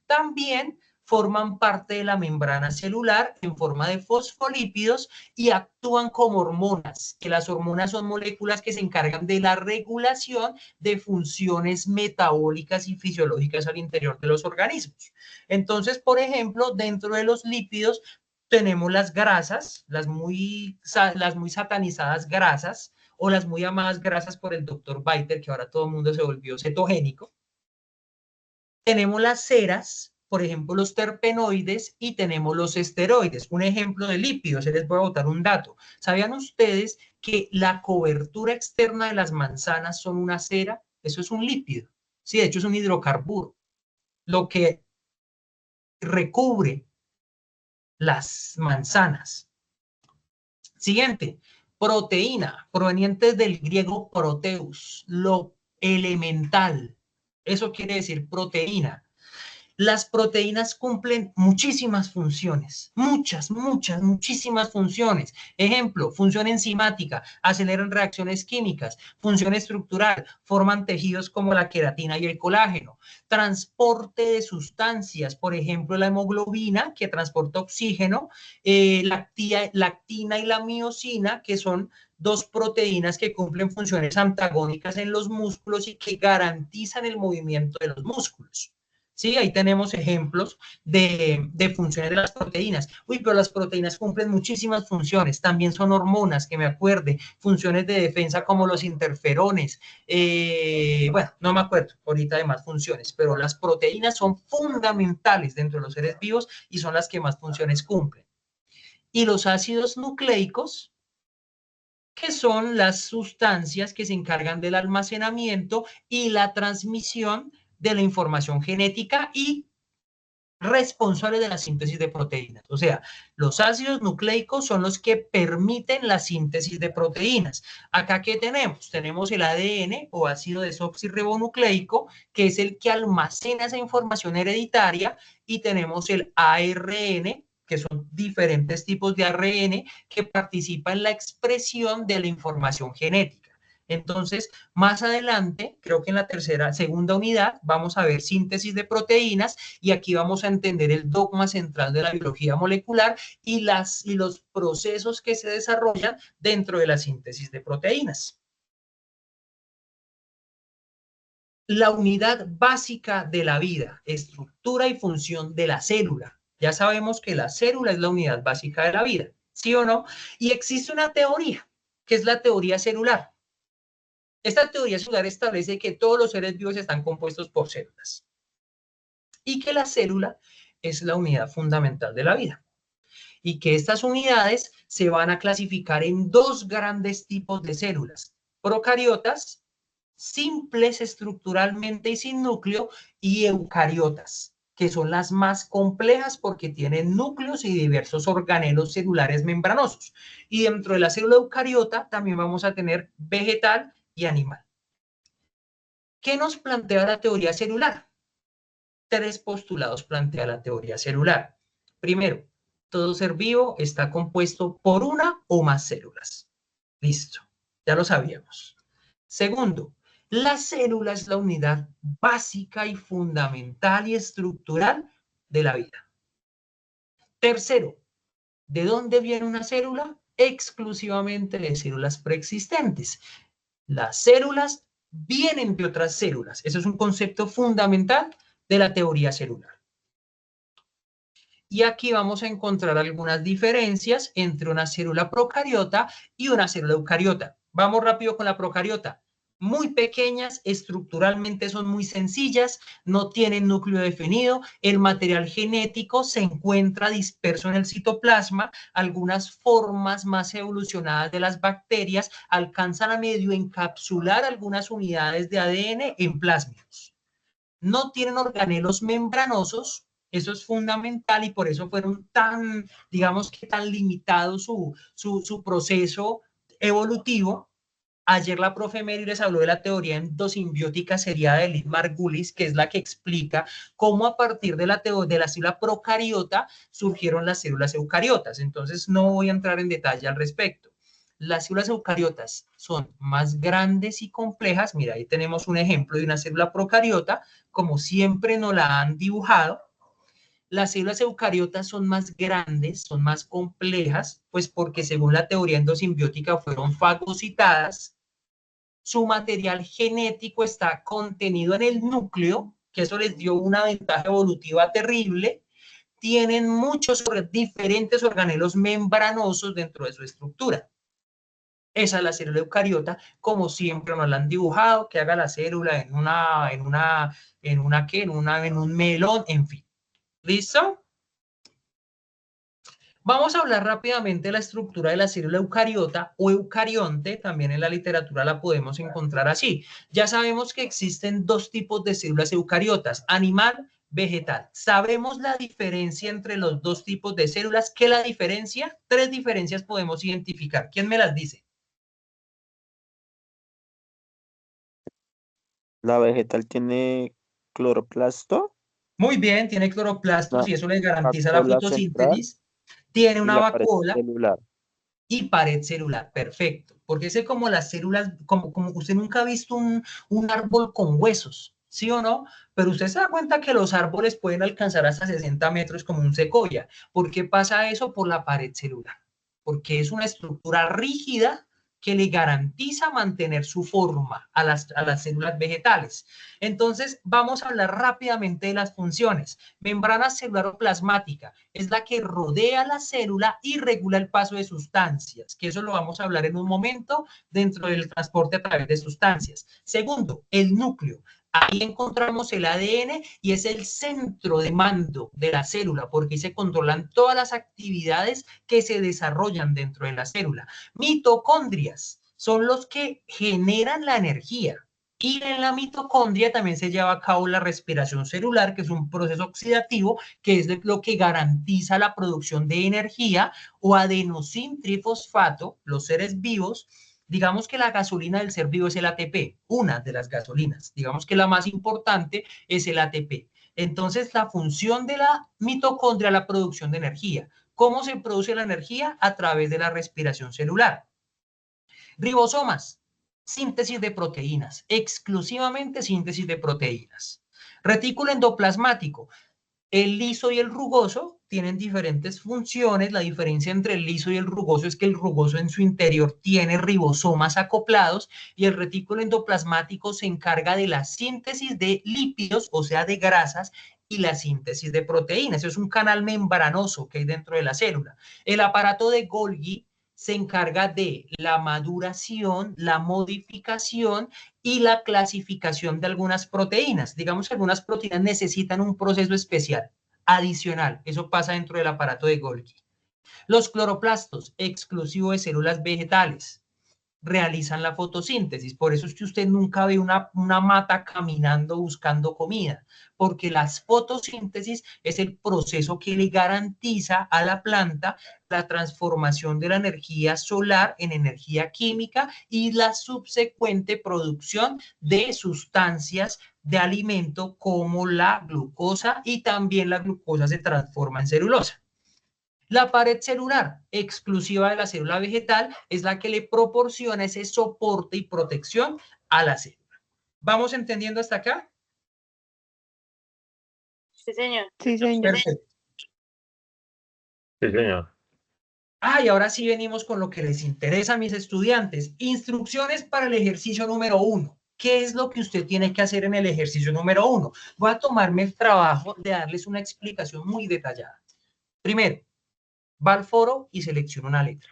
También forman parte de la membrana celular en forma de fosfolípidos y actúan como hormonas, que las hormonas son moléculas que se encargan de la regulación de funciones metabólicas y fisiológicas al interior de los organismos. Entonces, por ejemplo, dentro de los lípidos tenemos las grasas, las muy satanizadas grasas o las muy amadas grasas por el doctor Biter, que ahora todo el mundo se volvió cetogénico. Tenemos las ceras, por ejemplo, los terpenoides, y tenemos los esteroides. Un ejemplo de lípidos, les voy a botar un dato. ¿Sabían ustedes que la cobertura externa de las manzanas son una cera? Eso es un lípido. Sí, de hecho es un hidrocarburo. Lo que recubre las manzanas. Siguiente, proteína, proveniente del griego proteus, lo elemental. Eso quiere decir proteína. Las proteínas cumplen muchísimas funciones, muchísimas funciones. Ejemplo, función enzimática, aceleran reacciones químicas, función estructural, forman tejidos como la queratina y el colágeno, transporte de sustancias, por ejemplo, la hemoglobina, que transporta oxígeno, lactina y la miosina, que son 2 proteínas que cumplen funciones antagónicas en los músculos y que garantizan el movimiento de los músculos. Sí, ahí tenemos ejemplos de funciones de las proteínas. Uy, pero las proteínas cumplen muchísimas funciones. También son hormonas, que me acuerde, funciones de defensa como los interferones. Bueno, no me acuerdo ahorita de más funciones, pero las proteínas son fundamentales dentro de los seres vivos y son las que más funciones cumplen. Y los ácidos nucleicos, que son las sustancias que se encargan del almacenamiento y la transmisión de la información genética y responsables de la síntesis de proteínas. O sea, los ácidos nucleicos son los que permiten la síntesis de proteínas. Acá, ¿qué tenemos? Tenemos el ADN o ácido desoxirribonucleico, que es el que almacena esa información hereditaria, y tenemos el ARN, que son diferentes tipos de ARN que participan en la expresión de la información genética. Entonces, más adelante, creo que en la segunda unidad, vamos a ver síntesis de proteínas y aquí vamos a entender el dogma central de la biología molecular y los procesos que se desarrollan dentro de la síntesis de proteínas. La unidad básica de la vida, estructura y función de la célula. Ya sabemos que la célula es la unidad básica de la vida, ¿sí o no? Y existe una teoría, que es la teoría celular. Esta teoría celular establece que todos los seres vivos están compuestos por células. y que la célula es la unidad fundamental de la vida. Y que estas unidades se van a clasificar en dos grandes tipos de células: procariotas, simples estructuralmente y sin núcleo, y eucariotas, que son las más complejas porque tienen núcleos y diversos organelos celulares membranosos. Y dentro de la célula eucariota también vamos a tener vegetal y animal. ¿Qué nos plantea la teoría celular? Tres postulados plantea la teoría celular. Primero, todo ser vivo está compuesto por una o más células. Listo, ya lo sabíamos. Segundo, la célula es la unidad básica y fundamental y estructural de la vida. Tercero, ¿de dónde viene una célula? Exclusivamente de células preexistentes. Las células vienen de otras células. Eso es un concepto fundamental de la teoría celular. Y aquí vamos a encontrar algunas diferencias entre una célula procariota y una célula eucariota. Vamos rápido con la procariota. Muy pequeñas, estructuralmente son muy sencillas, no tienen núcleo definido, el material genético se encuentra disperso en el citoplasma, algunas formas más evolucionadas de las bacterias alcanzan a medio encapsular algunas unidades de ADN en plásmidos. No tienen organelos membranosos, eso es fundamental y por eso fueron tan, digamos que tan limitado su proceso evolutivo. Ayer la profe Mary les habló de la teoría endosimbiótica seriada de Liz Margulis, que es la que explica cómo a partir de la célula procariota surgieron las células eucariotas. Entonces no voy a entrar en detalle al respecto. Las células eucariotas son más grandes y complejas. Mira, ahí tenemos un ejemplo de una célula procariota, como siempre nos la han dibujado. Las células eucariotas son más grandes, son más complejas, pues porque según la teoría endosimbiótica fueron fagocitadas. Su material genético está contenido en el núcleo, que eso les dio una ventaja evolutiva terrible. Tienen muchos diferentes organelos membranosos dentro de su estructura. Esa es la célula eucariota, como siempre nos la han dibujado, que haga la célula en un melón, en fin. ¿Listo? Vamos a hablar rápidamente de la estructura de la célula eucariota o eucarionte, también en la literatura la podemos encontrar así. Ya sabemos que existen dos tipos de células eucariotas, animal, vegetal. ¿Sabemos la diferencia entre los dos tipos de células? ¿Qué la diferencia? Tres diferencias podemos identificar. ¿Quién me las dice? La vegetal tiene cloroplasto, Muy bien, tiene cloroplastos una y eso le garantiza la vacuola central fotosíntesis. Tiene y una la pared vacuola celular. y pared celular, perfecto. Porque es como las células, como usted nunca ha visto un árbol con huesos, ¿sí o no? Pero usted se da cuenta que los árboles pueden alcanzar hasta 60 metros como un secoya. ¿Por qué pasa eso? Por la pared celular. Porque es una estructura rígida que le garantiza mantener su forma a las células vegetales. Entonces, vamos a hablar rápidamente de las funciones. Membrana celular o plasmática es la que rodea la célula y regula el paso de sustancias, que eso lo vamos a hablar en un momento dentro del transporte a través de sustancias. Segundo, el núcleo. Ahí encontramos el ADN y es el centro de mando de la célula, porque ahí se controlan todas las actividades que se desarrollan dentro de la célula. Mitocondrias son los que generan la energía. Y en la mitocondria también se lleva a cabo la respiración celular, que es un proceso oxidativo, que es lo que garantiza la producción de energía, o adenosín trifosfato, los seres vivos. Digamos que la gasolina del ser vivo es el ATP, una de las gasolinas. Digamos que la más importante es el ATP. Entonces, la función de la mitocondria es la producción de energía. ¿Cómo se produce la energía? A través de la respiración celular. Ribosomas, síntesis de proteínas, exclusivamente síntesis de proteínas. Retículo endoplasmático, el liso y el rugoso tienen diferentes funciones. La diferencia entre el liso y el rugoso es que el rugoso en su interior tiene ribosomas acoplados y el retículo endoplasmático se encarga de la síntesis de lípidos, o sea, de grasas, y la síntesis de proteínas. Eso es un canal membranoso que hay dentro de la célula. El aparato de Golgi se encarga de la maduración, la modificación y la clasificación de algunas proteínas. Digamos que algunas proteínas necesitan un proceso especial, adicional. Eso pasa dentro del aparato de Golgi. Los cloroplastos, exclusivo de células vegetales, realizan la fotosíntesis. Por eso es que usted nunca ve una mata caminando buscando comida, porque la fotosíntesis es el proceso que le garantiza a la planta la transformación de la energía solar en energía química y la subsecuente producción de sustancias de alimento como la glucosa, y también la glucosa se transforma en celulosa. La pared celular, exclusiva de la célula vegetal, es la que le proporciona ese soporte y protección a la célula. ¿Vamos entendiendo hasta acá? Sí, señor. Sí, señor. Perfecto. Sí, señor. Y ahora sí venimos con lo que les interesa a mis estudiantes. Instrucciones para el ejercicio número 1. ¿Qué es lo que usted tiene que hacer en el ejercicio número 1? Voy a tomarme el trabajo de darles una explicación muy detallada. Primero, va al foro y selecciona una letra.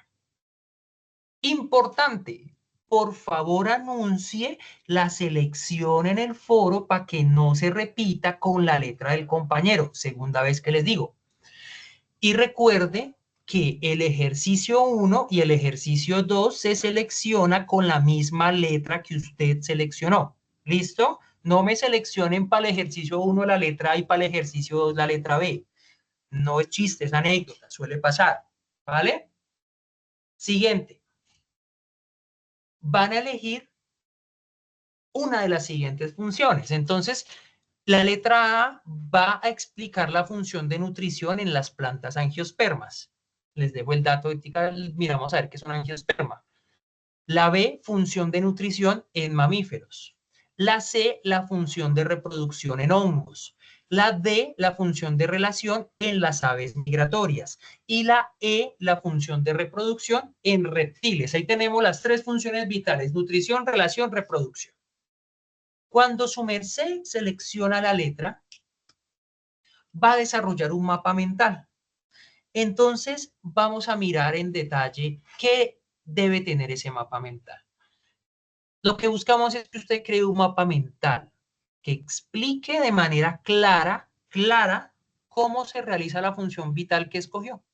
Importante, por favor anuncie la selección en el foro para que no se repita con la letra del compañero. Segunda vez que les digo. Y recuerde que el ejercicio 1 y el ejercicio 2 se selecciona con la misma letra que usted seleccionó. ¿Listo? No me seleccionen para el ejercicio 1 la letra A y para el ejercicio 2 la letra B. No es chiste, es anécdota, suele pasar. ¿Vale? Siguiente. Van a elegir una de las siguientes funciones. Entonces, la letra A va a explicar la función de nutrición en las plantas angiospermas. Les dejo el dato, miramos a ver qué es un angiosperma. La B, función de nutrición en mamíferos. La C, la función de reproducción en hongos. La D, la función de relación en las aves migratorias. Y la E, la función de reproducción en reptiles. Ahí tenemos las 3 funciones vitales: nutrición, relación, reproducción. Cuando su merced selecciona la letra, va a desarrollar un mapa mental. Entonces, vamos a mirar en detalle qué debe tener ese mapa mental. Lo que buscamos es que usted cree un mapa mental que explique de manera clara cómo se realiza la función vital que escogió.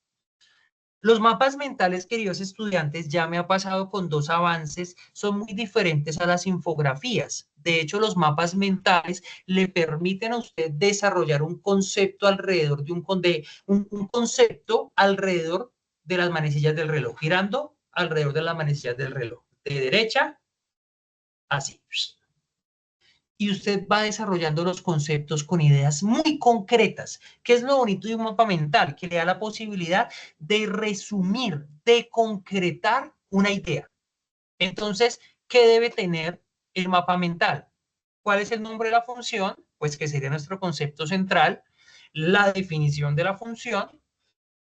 Los mapas mentales, queridos estudiantes, ya me ha pasado con 2 avances, son muy diferentes a las infografías. De hecho, los mapas mentales le permiten a usted desarrollar un concepto alrededor de un concepto alrededor de las manecillas del reloj, girando alrededor de las manecillas del reloj, de derecha, así. Y usted va desarrollando los conceptos con ideas muy concretas. ¿Qué es lo bonito de un mapa mental? Que le da la posibilidad de resumir, de concretar una idea. Entonces, ¿qué debe tener el mapa mental? ¿Cuál es el nombre de la función? Pues que sería nuestro concepto central, la definición de la función,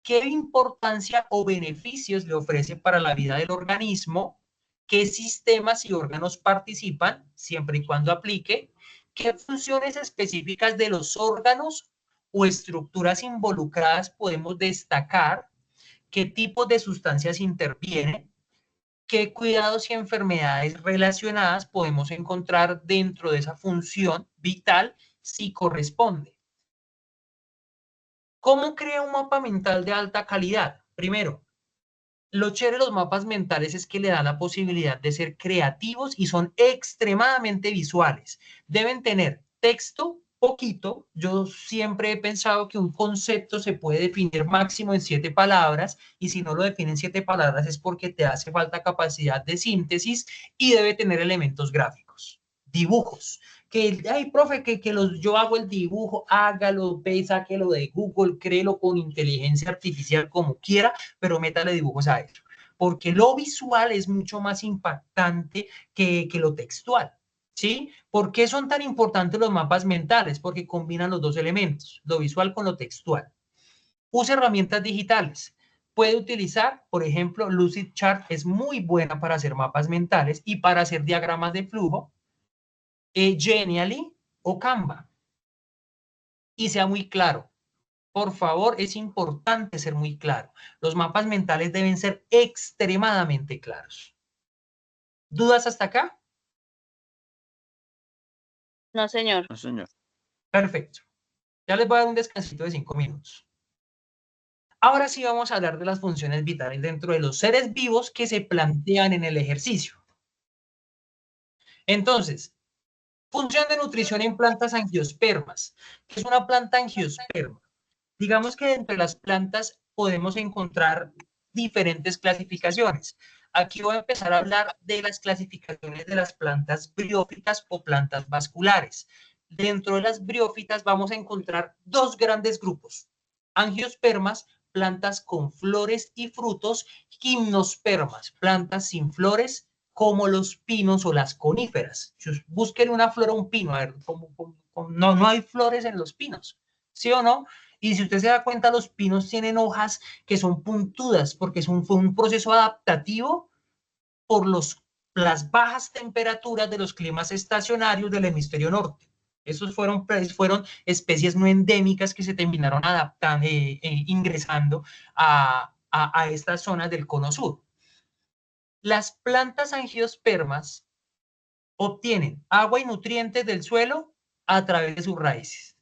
qué importancia o beneficios le ofrece para la vida del organismo, qué sistemas y órganos participan, siempre y cuando aplique, qué funciones específicas de los órganos o estructuras involucradas podemos destacar, qué tipos de sustancias intervienen, qué cuidados y enfermedades relacionadas podemos encontrar dentro de esa función vital si corresponde. ¿Cómo crea un mapa mental de alta calidad? Primero, lo chévere de los mapas mentales es que le dan la posibilidad de ser creativos y son extremadamente visuales. Deben tener texto poquito. Yo siempre he pensado que un concepto se puede definir máximo en 7 palabras, y si no lo definen en 7 palabras es porque te hace falta capacidad de síntesis, y debe tener elementos gráficos, dibujos. Ay, profe, yo hago el dibujo, hágalo, ve, sáquelo de Google, créelo con inteligencia artificial como quiera, pero métale dibujos a ello, porque lo visual es mucho más impactante que lo textual, ¿sí? ¿Por qué son tan importantes los mapas mentales? Porque combinan los 2 elementos, lo visual con lo textual. Use herramientas digitales. Puede utilizar, por ejemplo, Lucidchart es muy buena para hacer mapas mentales y para hacer diagramas de flujo. Genially o Canva. Y sea muy claro, Por favor, es importante ser muy claro. Los mapas mentales deben ser extremadamente claros. ¿Dudas hasta acá? No, señor. No, señor. Perfecto. Ya les voy a dar un descansito de 5 minutos. Ahora sí vamos a hablar de las funciones vitales dentro de los seres vivos que se plantean en el ejercicio. Entonces, función de nutrición en plantas angiospermas. ¿Qué es una planta angiosperma? Digamos que entre las plantas podemos encontrar diferentes clasificaciones. Aquí voy a empezar a hablar de las clasificaciones de las plantas briófitas o plantas vasculares. Dentro de las briófitas vamos a encontrar dos grandes grupos: angiospermas, plantas con flores y frutos; gimnospermas, plantas sin flores, como los pinos o las coníferas. Busquen una flor o un pino, a ver, no hay flores en los pinos, ¿sí o no? Y si usted se da cuenta, los pinos tienen hojas que son puntudas porque fue un proceso adaptativo por las bajas temperaturas de los climas estacionarios del hemisferio norte. Esos fueron especies no endémicas que se terminaron adaptando, ingresando a estas zonas del cono sur. Las plantas angiospermas obtienen agua y nutrientes del suelo a través de sus raíces.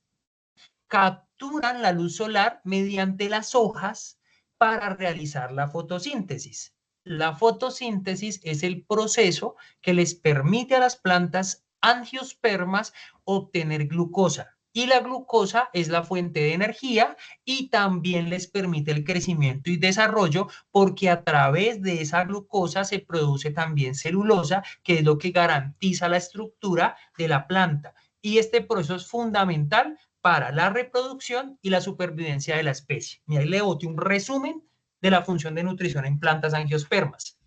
Capturan la luz solar mediante las hojas para realizar la fotosíntesis. La fotosíntesis es el proceso que les permite a las plantas angiospermas obtener glucosa. Y la glucosa es la fuente de energía y también les permite el crecimiento y desarrollo, porque a través de esa glucosa se produce también celulosa, que es lo que garantiza la estructura de la planta. Y este proceso es fundamental para la reproducción y la supervivencia de la especie. Y ahí le boté un resumen de la función de nutrición en plantas angiospermas.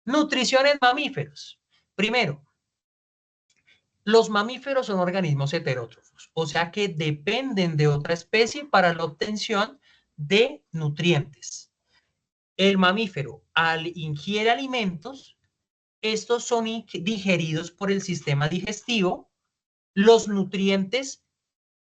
Nutrición en mamíferos. Primero, los mamíferos son organismos heterótrofos, o sea que dependen de otra especie para la obtención de nutrientes. El mamífero, al ingiere alimentos, estos son digeridos por el sistema digestivo. Los nutrientes,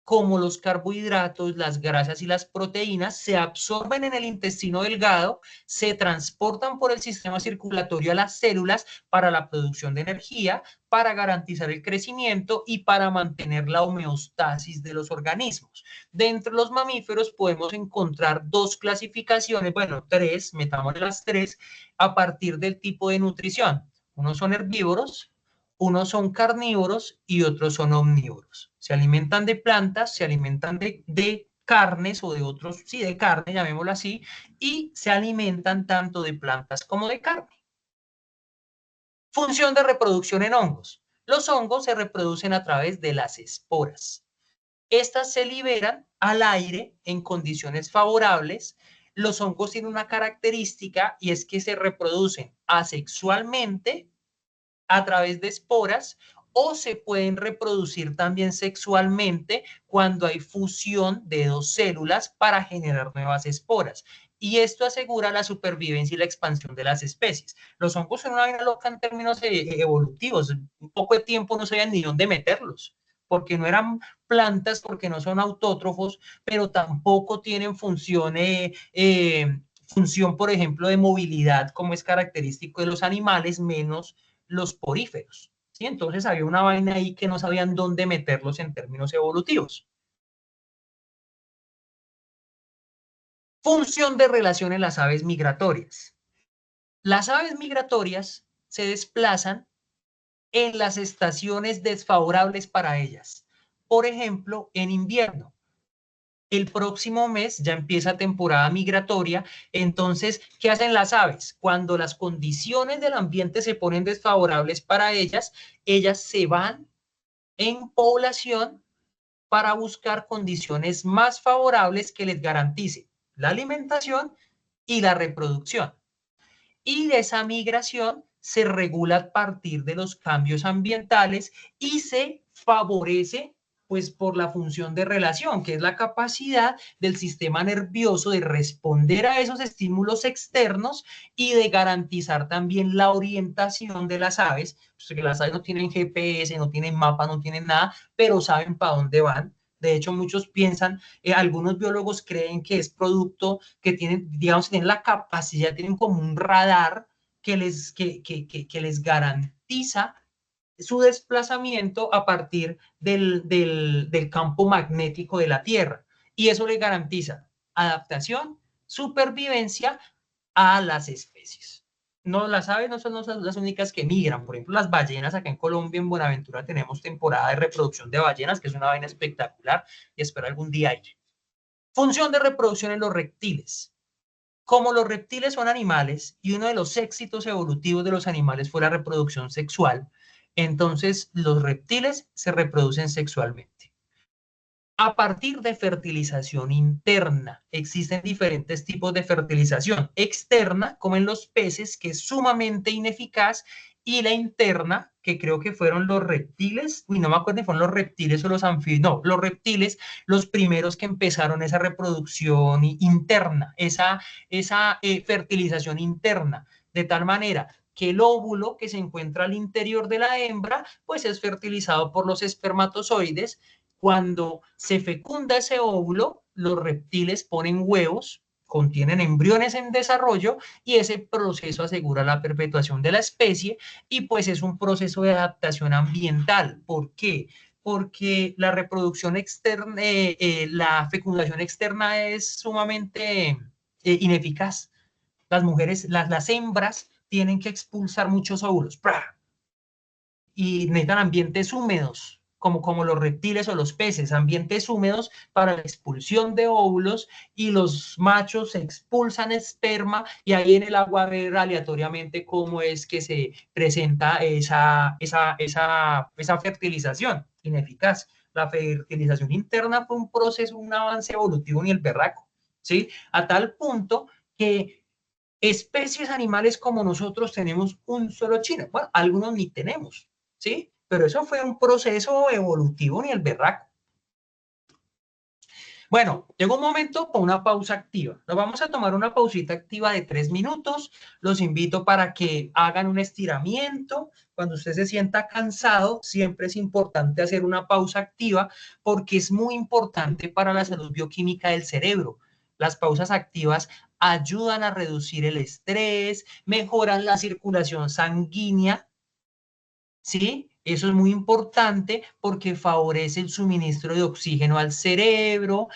como los carbohidratos, las grasas y las proteínas, se absorben en el intestino delgado, se transportan por el sistema circulatorio a las células para la producción de energía, para garantizar el crecimiento y para mantener la homeostasis de los organismos. Dentro de los mamíferos podemos encontrar dos clasificaciones, bueno, tres, metámosle las tres, a partir del tipo de nutrición. Unos son herbívoros, unos son carnívoros y otros son omnívoros. Se alimentan de plantas, se alimentan de carnes o de otros, sí, de carne, llamémoslo así, y se alimentan tanto de plantas como de carne. Función de reproducción en hongos. Los hongos se reproducen a través de las esporas. Estas se liberan al aire en condiciones favorables. Los hongos tienen una característica y es que se reproducen asexualmente a través de esporas, o se pueden reproducir también sexualmente cuando hay fusión de dos células para generar nuevas esporas. Y esto asegura la supervivencia y la expansión de las especies. Los hongos son una vaina loca en términos evolutivos. Un poco de tiempo no sabían ni dónde meterlos, porque no eran plantas, porque no son autótrofos, pero tampoco tienen función, por ejemplo, de movilidad, como es característico de los animales, menos los poríferos, ¿sí? Entonces había una vaina ahí que no sabían dónde meterlos en términos evolutivos. Función de relación en las aves migratorias. Las aves migratorias se desplazan en las estaciones desfavorables para ellas. Por ejemplo, en invierno. El próximo mes ya empieza temporada migratoria. Entonces, ¿qué hacen las aves? Cuando las condiciones del ambiente se ponen desfavorables para ellas, ellas se van en población para buscar condiciones más favorables que les garanticen la alimentación y la reproducción. Y de esa migración se regula a partir de los cambios ambientales y se favorece pues por la función de relación, que es la capacidad del sistema nervioso de responder a esos estímulos externos y de garantizar también la orientación de las aves. Pues que las aves no tienen GPS, no tienen mapa, no tienen nada, pero saben para dónde van. De hecho, muchos piensan, algunos biólogos creen que es producto que tienen, digamos, tienen la capacidad, tienen como un radar que les garantiza su desplazamiento a partir del campo magnético de la Tierra. Y eso le garantiza adaptación, supervivencia a las especies. No, las aves no son las únicas que migran. Por ejemplo, las ballenas, acá en Colombia, en Buenaventura, tenemos temporada de reproducción de ballenas, que es una vaina espectacular y espero algún día ir. Función de reproducción en los reptiles. Como los reptiles son animales y uno de los éxitos evolutivos de los animales fue la reproducción sexual, entonces los reptiles se reproducen sexualmente. A partir de fertilización interna, existen diferentes tipos de fertilización externa, como en los peces, que es sumamente ineficaz, y la interna, que creo que fueron los reptiles, uy, no me acuerdo si fueron los reptiles o los anfibios, no, los reptiles, los primeros que empezaron esa reproducción interna, esa fertilización interna, de tal manera que el óvulo que se encuentra al interior de la hembra, pues es fertilizado por los espermatozoides. Cuando se fecunda ese óvulo, los reptiles ponen huevos, contienen embriones en desarrollo y ese proceso asegura la perpetuación de la especie y pues es un proceso de adaptación ambiental. ¿Por qué? Porque la reproducción externa, la fecundación externa es sumamente ineficaz. Las mujeres, las hembras tienen que expulsar muchos óvulos. ¡Pra! Y necesitan ambientes húmedos, como los reptiles o los peces, ambientes húmedos para la expulsión de óvulos y los machos expulsan esperma y ahí en el agua ver aleatoriamente cómo es que se presenta esa fertilización ineficaz. La fertilización interna fue un proceso, un avance evolutivo ni el berraco, ¿sí? A tal punto que especies animales como nosotros tenemos un solo chino. Bueno, algunos ni tenemos, ¿sí? Pero eso fue un proceso evolutivo ni el berraco. Bueno, llegó un momento para una pausa activa. Nos vamos a tomar una pausita activa de 3 minutos. Los invito para que hagan un estiramiento. Cuando usted se sienta cansado, siempre es importante hacer una pausa activa porque es muy importante para la salud bioquímica del cerebro. Las pausas activas ayudan a reducir el estrés, mejoran la circulación sanguínea, ¿sí? Eso es muy importante porque favorece el suministro de oxígeno al cerebro.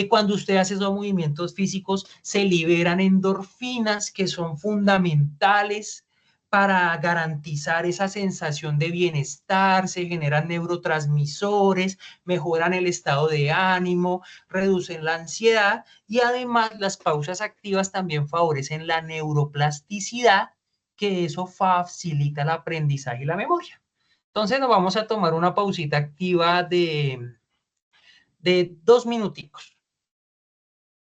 Cuando usted hace esos movimientos físicos, se liberan endorfinas que son fundamentales para garantizar esa sensación de bienestar, se generan neurotransmisores, mejoran el estado de ánimo, reducen la ansiedad y además las pausas activas también favorecen la neuroplasticidad, que eso facilita el aprendizaje y la memoria. Entonces nos vamos a tomar una pausita activa de 2 minuticos.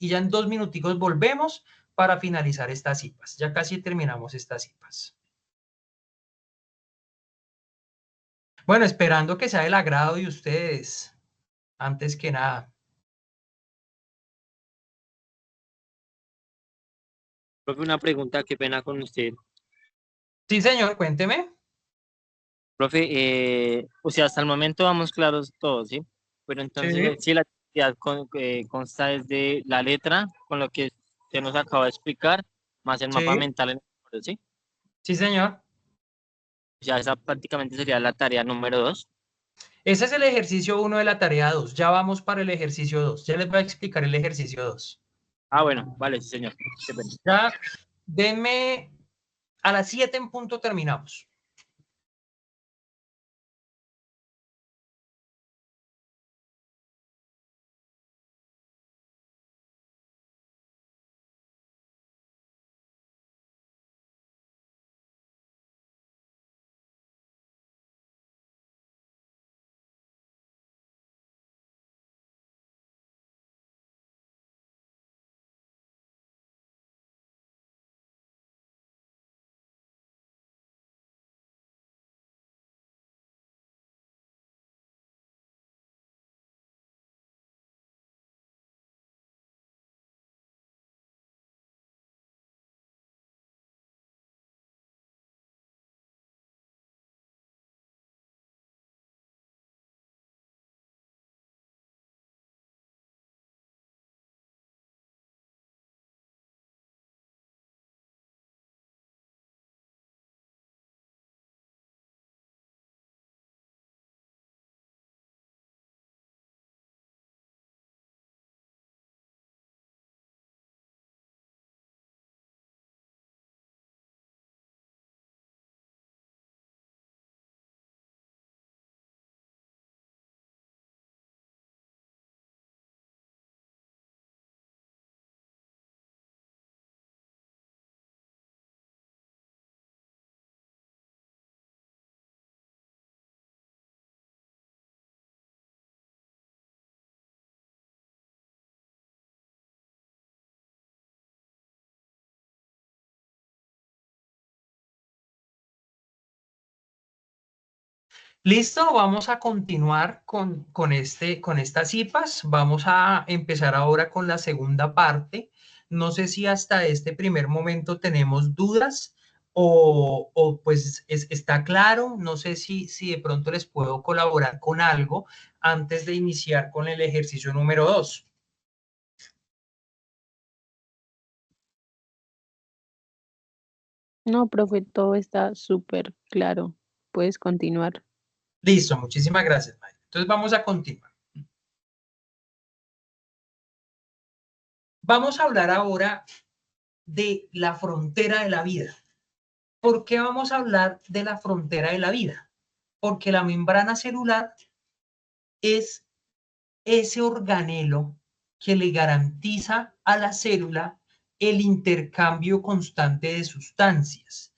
Y ya en 2 minuticos volvemos para finalizar estas IPAs. Ya casi terminamos estas IPAs. Bueno, esperando que sea del agrado de ustedes, antes que nada. Profe, una pregunta, qué pena con usted. Sí, señor, cuénteme. Profe, o sea, hasta el momento vamos claros todos, ¿sí? Pero entonces, Sí. sí, la actividad consta desde la letra, con lo que usted nos acaba de explicar, más el mapa Sí, mental en el cerebro, ¿sí? sí, señor. O sea, esa prácticamente sería la tarea número 2. Ese es el ejercicio 1 de la tarea 2. Ya vamos para el ejercicio 2. Ya les voy a explicar el ejercicio 2. Ah, bueno, vale, sí, señor. Qué pena. Ya, denme a las 7 en punto terminamos. Listo, vamos a continuar con estas IPAs. Vamos a empezar ahora con la segunda parte. No sé si hasta este primer momento tenemos dudas o pues está claro. No sé si de pronto les puedo colaborar con algo antes de iniciar con el ejercicio número 2. No, profe, todo está súper claro. Puedes continuar. Listo, muchísimas gracias, Maya. Entonces vamos a continuar. Vamos a hablar ahora de la frontera de la vida. ¿Por qué vamos a hablar de la frontera de la vida? Porque la membrana celular es ese organelo que le garantiza a la célula el intercambio constante de sustancias.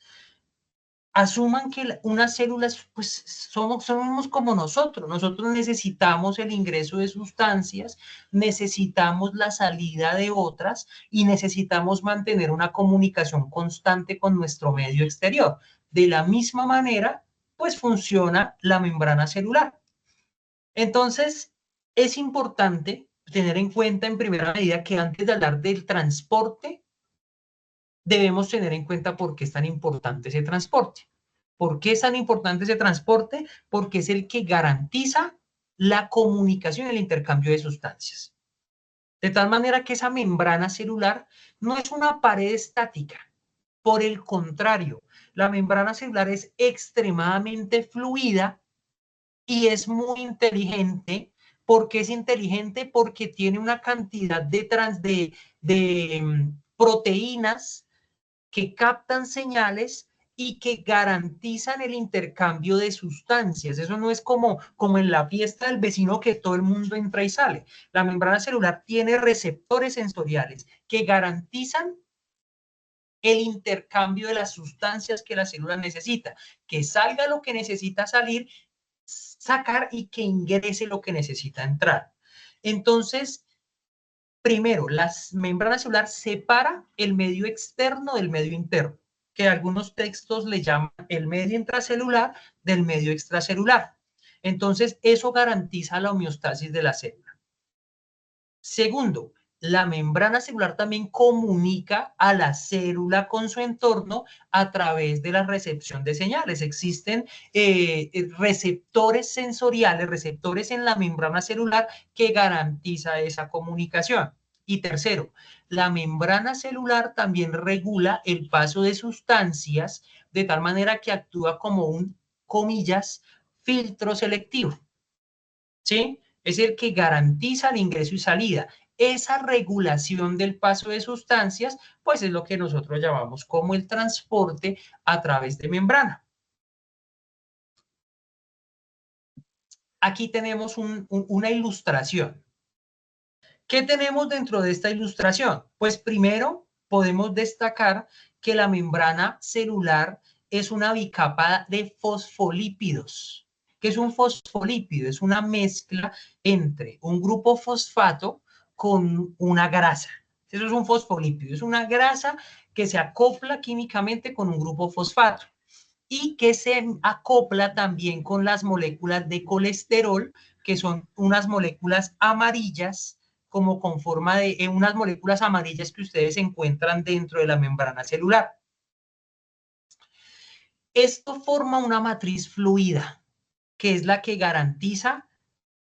Asuman que unas células, pues somos como nosotros. Nosotros necesitamos el ingreso de sustancias, necesitamos la salida de otras y necesitamos mantener una comunicación constante con nuestro medio exterior. De la misma manera, pues funciona la membrana celular. Entonces, es importante tener en cuenta en primera medida que antes de hablar del transporte, debemos tener en cuenta por qué es tan importante ese transporte. ¿Por qué es tan importante ese transporte? Porque es el que garantiza la comunicación y el intercambio de sustancias. De tal manera que esa membrana celular no es una pared estática. Por el contrario, la membrana celular es extremadamente fluida y es muy inteligente. ¿Por qué es inteligente? Porque tiene una cantidad de proteínas que captan señales y que garantizan el intercambio de sustancias. Eso no es como en la fiesta del vecino que todo el mundo entra y sale. La membrana celular tiene receptores sensoriales que garantizan el intercambio de las sustancias que la célula necesita, que salga lo que necesita sacar y que ingrese lo que necesita entrar. Entonces, primero, la membrana celular separa el medio externo del medio interno, que algunos textos le llaman el medio intracelular del medio extracelular. Entonces, eso garantiza la homeostasis de la célula. Segundo, la membrana celular también comunica a la célula con su entorno a través de la recepción de señales. Existen receptores sensoriales, receptores en la membrana celular que garantiza esa comunicación. Y tercero, la membrana celular también regula el paso de sustancias de tal manera que actúa como un, comillas, filtro selectivo. ¿Sí? Es el que garantiza el ingreso y salida. Esa regulación del paso de sustancias, pues es lo que nosotros llamamos como el transporte a través de membrana. Aquí tenemos una ilustración. ¿Qué tenemos dentro de esta ilustración? Pues primero podemos destacar que la membrana celular es una bicapa de fosfolípidos. ¿Qué es un fosfolípido? Es una mezcla entre un grupo fosfato con una grasa. Eso es un fosfolípido. Es una grasa que se acopla químicamente con un grupo fosfato y que se acopla también con las moléculas de colesterol, que son unas moléculas amarillas, como con forma de unas moléculas amarillas que ustedes encuentran dentro de la membrana celular. Esto forma una matriz fluida, que es la que garantiza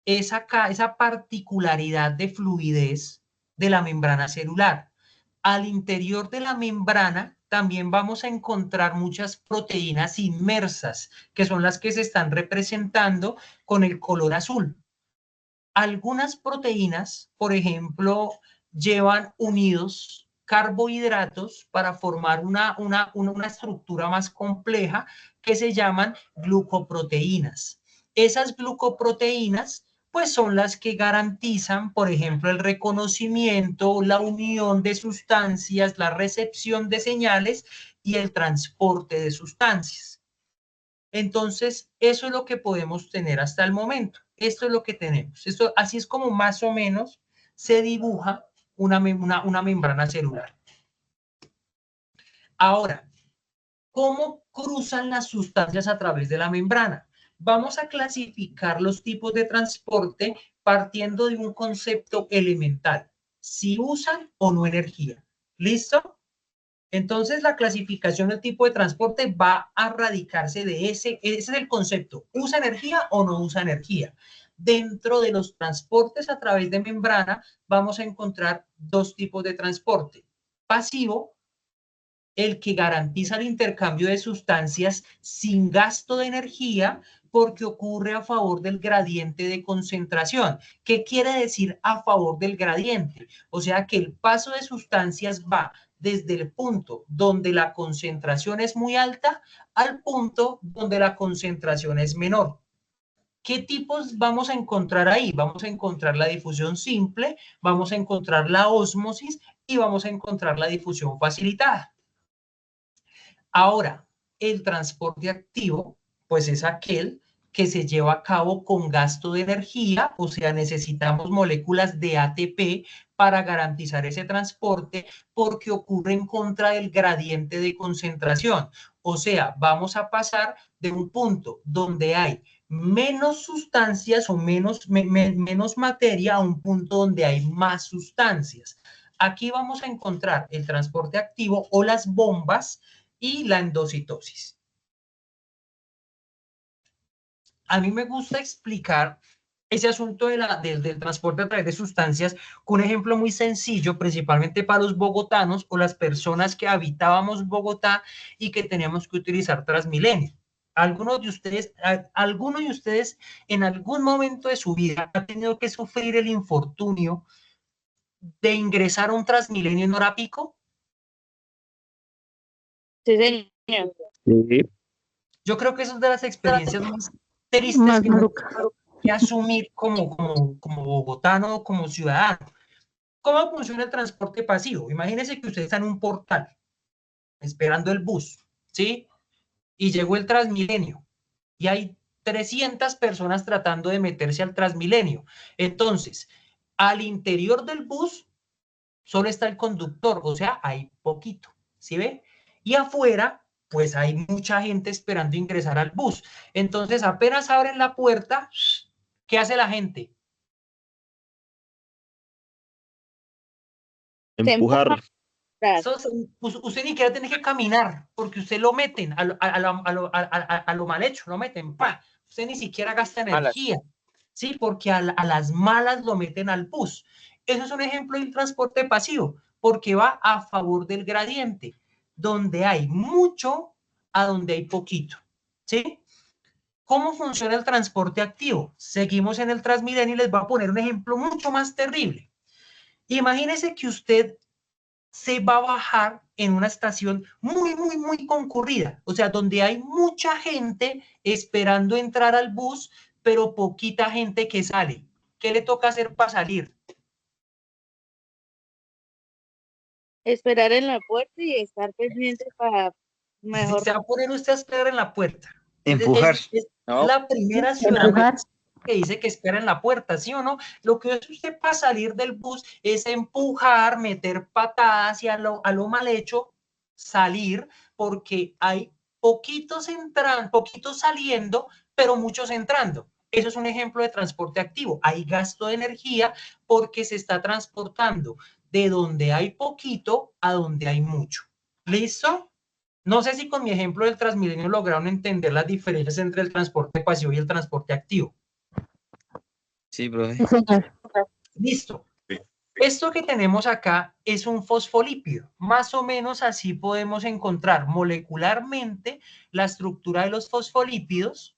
esa particularidad de fluidez de la membrana celular. Al interior de la membrana también vamos a encontrar muchas proteínas inmersas, que son las que se están representando con el color azul. Algunas proteínas, por ejemplo, llevan unidos carbohidratos para formar una estructura más compleja que se llaman glucoproteínas. Esas glucoproteínas pues son las que garantizan, por ejemplo, el reconocimiento, la unión de sustancias, la recepción de señales y el transporte de sustancias. Entonces, eso es lo que podemos tener hasta el momento. Esto es lo que tenemos. Esto, así es como más o menos se dibuja una membrana celular. Ahora, ¿cómo cruzan las sustancias a través de la membrana? Vamos a clasificar los tipos de transporte partiendo de un concepto elemental. Si usan o no energía. ¿Listo? Entonces, la clasificación del tipo de transporte va a radicarse de ese es el concepto. ¿Usa energía o no usa energía? Dentro de los transportes a través de membrana, vamos a encontrar dos tipos de transporte. Pasivo, el que garantiza el intercambio de sustancias sin gasto de energía porque ocurre a favor del gradiente de concentración. ¿Qué quiere decir a favor del gradiente? O sea que el paso de sustancias va desde el punto donde la concentración es muy alta al punto donde la concentración es menor. ¿Qué tipos vamos a encontrar ahí? Vamos a encontrar la difusión simple, vamos a encontrar la ósmosis y vamos a encontrar la difusión facilitada. Ahora, el transporte activo, pues es aquel que se lleva a cabo con gasto de energía, o sea, necesitamos moléculas de ATP para garantizar ese transporte porque ocurre en contra del gradiente de concentración. O sea, vamos a pasar de un punto donde hay menos sustancias o menos materia a un punto donde hay más sustancias. Aquí vamos a encontrar el transporte activo o las bombas y la endocitosis. A mí me gusta explicar ese asunto del transporte a través de sustancias con un ejemplo muy sencillo, principalmente para los bogotanos o las personas que habitábamos Bogotá y que teníamos que utilizar Transmilenio. ¿Alguno de ustedes en algún momento de su vida ha tenido que sufrir el infortunio de ingresar a un Transmilenio en hora pico? Sí, señor. Sí. Yo creo que eso es de las experiencias más tristes que asumir como bogotano o como ciudadano. ¿Cómo funciona el transporte pasivo? Imagínense que usted está en un portal esperando el bus, ¿sí? Y llegó el Transmilenio y hay 300 personas tratando de meterse al Transmilenio. Entonces, al interior del bus solo está el conductor, o sea, hay poquito, ¿sí ve? Y afuera, pues hay mucha gente esperando ingresar al bus. Entonces, apenas abren la puerta, ¿qué hace la gente? Empujar. Usted ni siquiera tiene que caminar, porque usted lo meten a lo mal hecho, lo meten, ¡pa! Usted ni siquiera gasta energía, ¿sí? Porque a las malas lo meten al bus. Eso es un ejemplo del transporte pasivo, porque va a favor del gradiente, donde hay mucho a donde hay poquito, ¿sí? ¿Cómo funciona el transporte activo? Seguimos en el Transmilenio y les voy a poner un ejemplo mucho más terrible. Imagínese que usted se va a bajar en una estación muy concurrida, o sea, donde hay mucha gente esperando entrar al bus, pero poquita gente que sale. ¿Qué le toca hacer para salir? Esperar en la puerta y estar pendiente para mejor. Se va a poner usted a esperar en la puerta. Empujar. Es No. la primera ciudad que dice que espera en la puerta, ¿sí o no? Lo que hace usted para salir del bus es empujar, meter patadas y a lo mal hecho salir, porque hay poquitos entrando, poquitos saliendo, pero muchos entrando. Eso es un ejemplo de transporte activo. Hay gasto de energía porque se está transportando de donde hay poquito a donde hay mucho. ¿Listo? No sé si con mi ejemplo del Transmilenio lograron entender las diferencias entre el transporte pasivo y el transporte activo. Sí, profe. Sí, señor. Listo. Esto que tenemos acá es un fosfolípido. Más o menos así podemos encontrar molecularmente la estructura de los fosfolípidos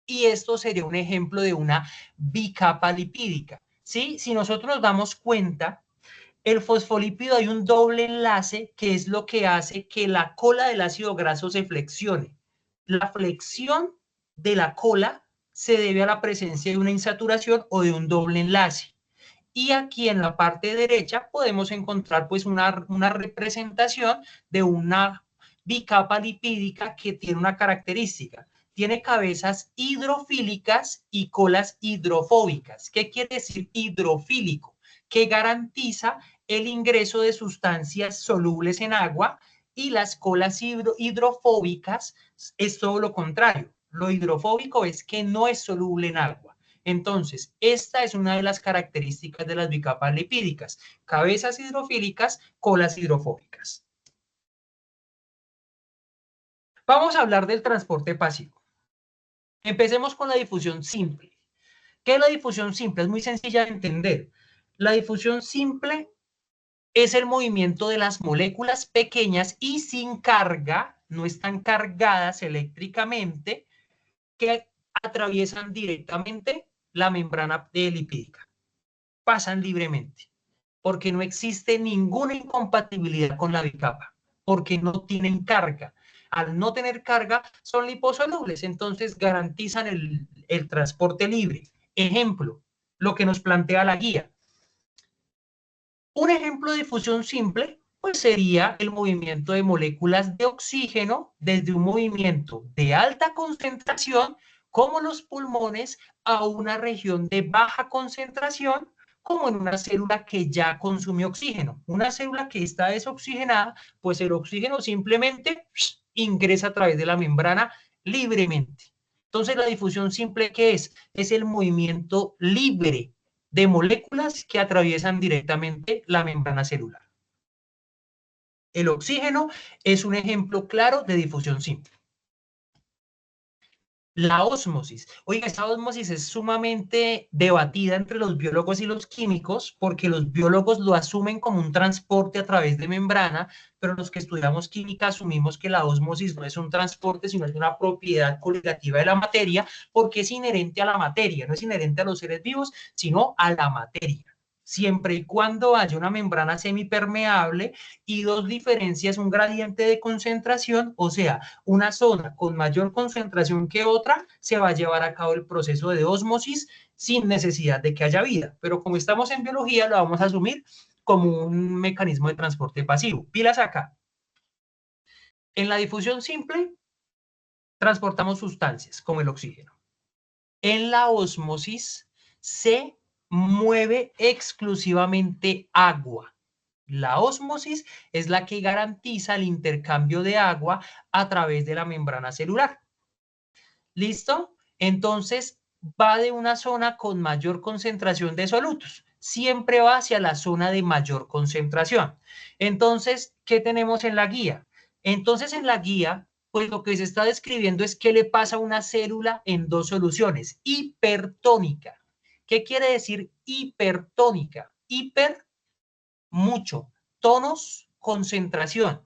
y esto sería un ejemplo de una bicapa lipídica. ¿Sí? Si nosotros nos damos cuenta, el fosfolípido hay un doble enlace que es lo que hace que la cola del ácido graso se flexione. La flexión de la cola se debe a la presencia de una insaturación o de un doble enlace. Y aquí en la parte derecha podemos encontrar pues una representación de una bicapa lipídica que tiene una característica. Tiene cabezas hidrofílicas y colas hidrofóbicas. ¿Qué quiere decir hidrofílico? Que garantiza el ingreso de sustancias solubles en agua y las colas hidrofóbicas es todo lo contrario. Lo hidrofóbico es que no es soluble en agua. Entonces, esta es una de las características de las bicapas lipídicas. Cabezas hidrofílicas, colas hidrofóbicas. Vamos a hablar del transporte pasivo. Empecemos con la difusión simple. ¿Qué es la difusión simple? Es muy sencilla de entender. La difusión simple es el movimiento de las moléculas pequeñas y sin carga, no están cargadas eléctricamente, que atraviesan directamente la membrana lipídica. Pasan libremente, porque no existe ninguna incompatibilidad con la bicapa, porque no tienen carga. Al no tener carga, son liposolubles, entonces garantizan el transporte libre. Ejemplo, lo que nos plantea la guía. Un ejemplo de difusión simple, pues sería el movimiento de moléculas de oxígeno desde un movimiento de alta concentración, como los pulmones, a una región de baja concentración, como en una célula que ya consume oxígeno. Una célula que está desoxigenada, pues el oxígeno simplemente ingresa a través de la membrana libremente. Entonces, la difusión simple, ¿qué es? Es el movimiento libre de moléculas que atraviesan directamente la membrana celular. El oxígeno es un ejemplo claro de difusión simple. La ósmosis. Oiga, esta ósmosis es sumamente debatida entre los biólogos y los químicos, porque los biólogos lo asumen como un transporte a través de membrana, pero los que estudiamos química asumimos que la ósmosis no es un transporte, sino es una propiedad coligativa de la materia, porque es inherente a la materia, no es inherente a los seres vivos, sino a la materia. Siempre y cuando haya una membrana semipermeable y dos diferencias, un gradiente de concentración, o sea, una zona con mayor concentración que otra, se va a llevar a cabo el proceso de ósmosis sin necesidad de que haya vida. Pero como estamos en biología, lo vamos a asumir como un mecanismo de transporte pasivo. Pilas acá. En la difusión simple, transportamos sustancias como el oxígeno. En la ósmosis se mueve exclusivamente agua. La ósmosis es la que garantiza el intercambio de agua a través de la membrana celular. ¿Listo? Entonces va de una zona con mayor concentración de solutos. Siempre va hacia la zona de mayor concentración. Entonces, ¿qué tenemos en la guía? Entonces, en la guía, pues lo que se está describiendo es qué le pasa a una célula en dos soluciones. Hipertónica. ¿Qué quiere decir hipertónica? Hiper, mucho. Tonos, concentración.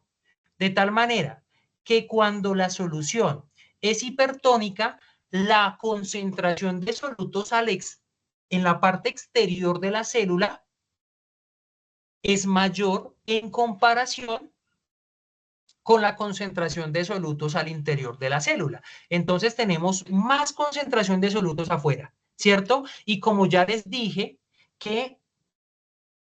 De tal manera que cuando la solución es hipertónica, la concentración de solutos en la parte exterior de la célula es mayor en comparación con la concentración de solutos al interior de la célula. Entonces tenemos más concentración de solutos afuera, ¿cierto? Y como ya les dije, que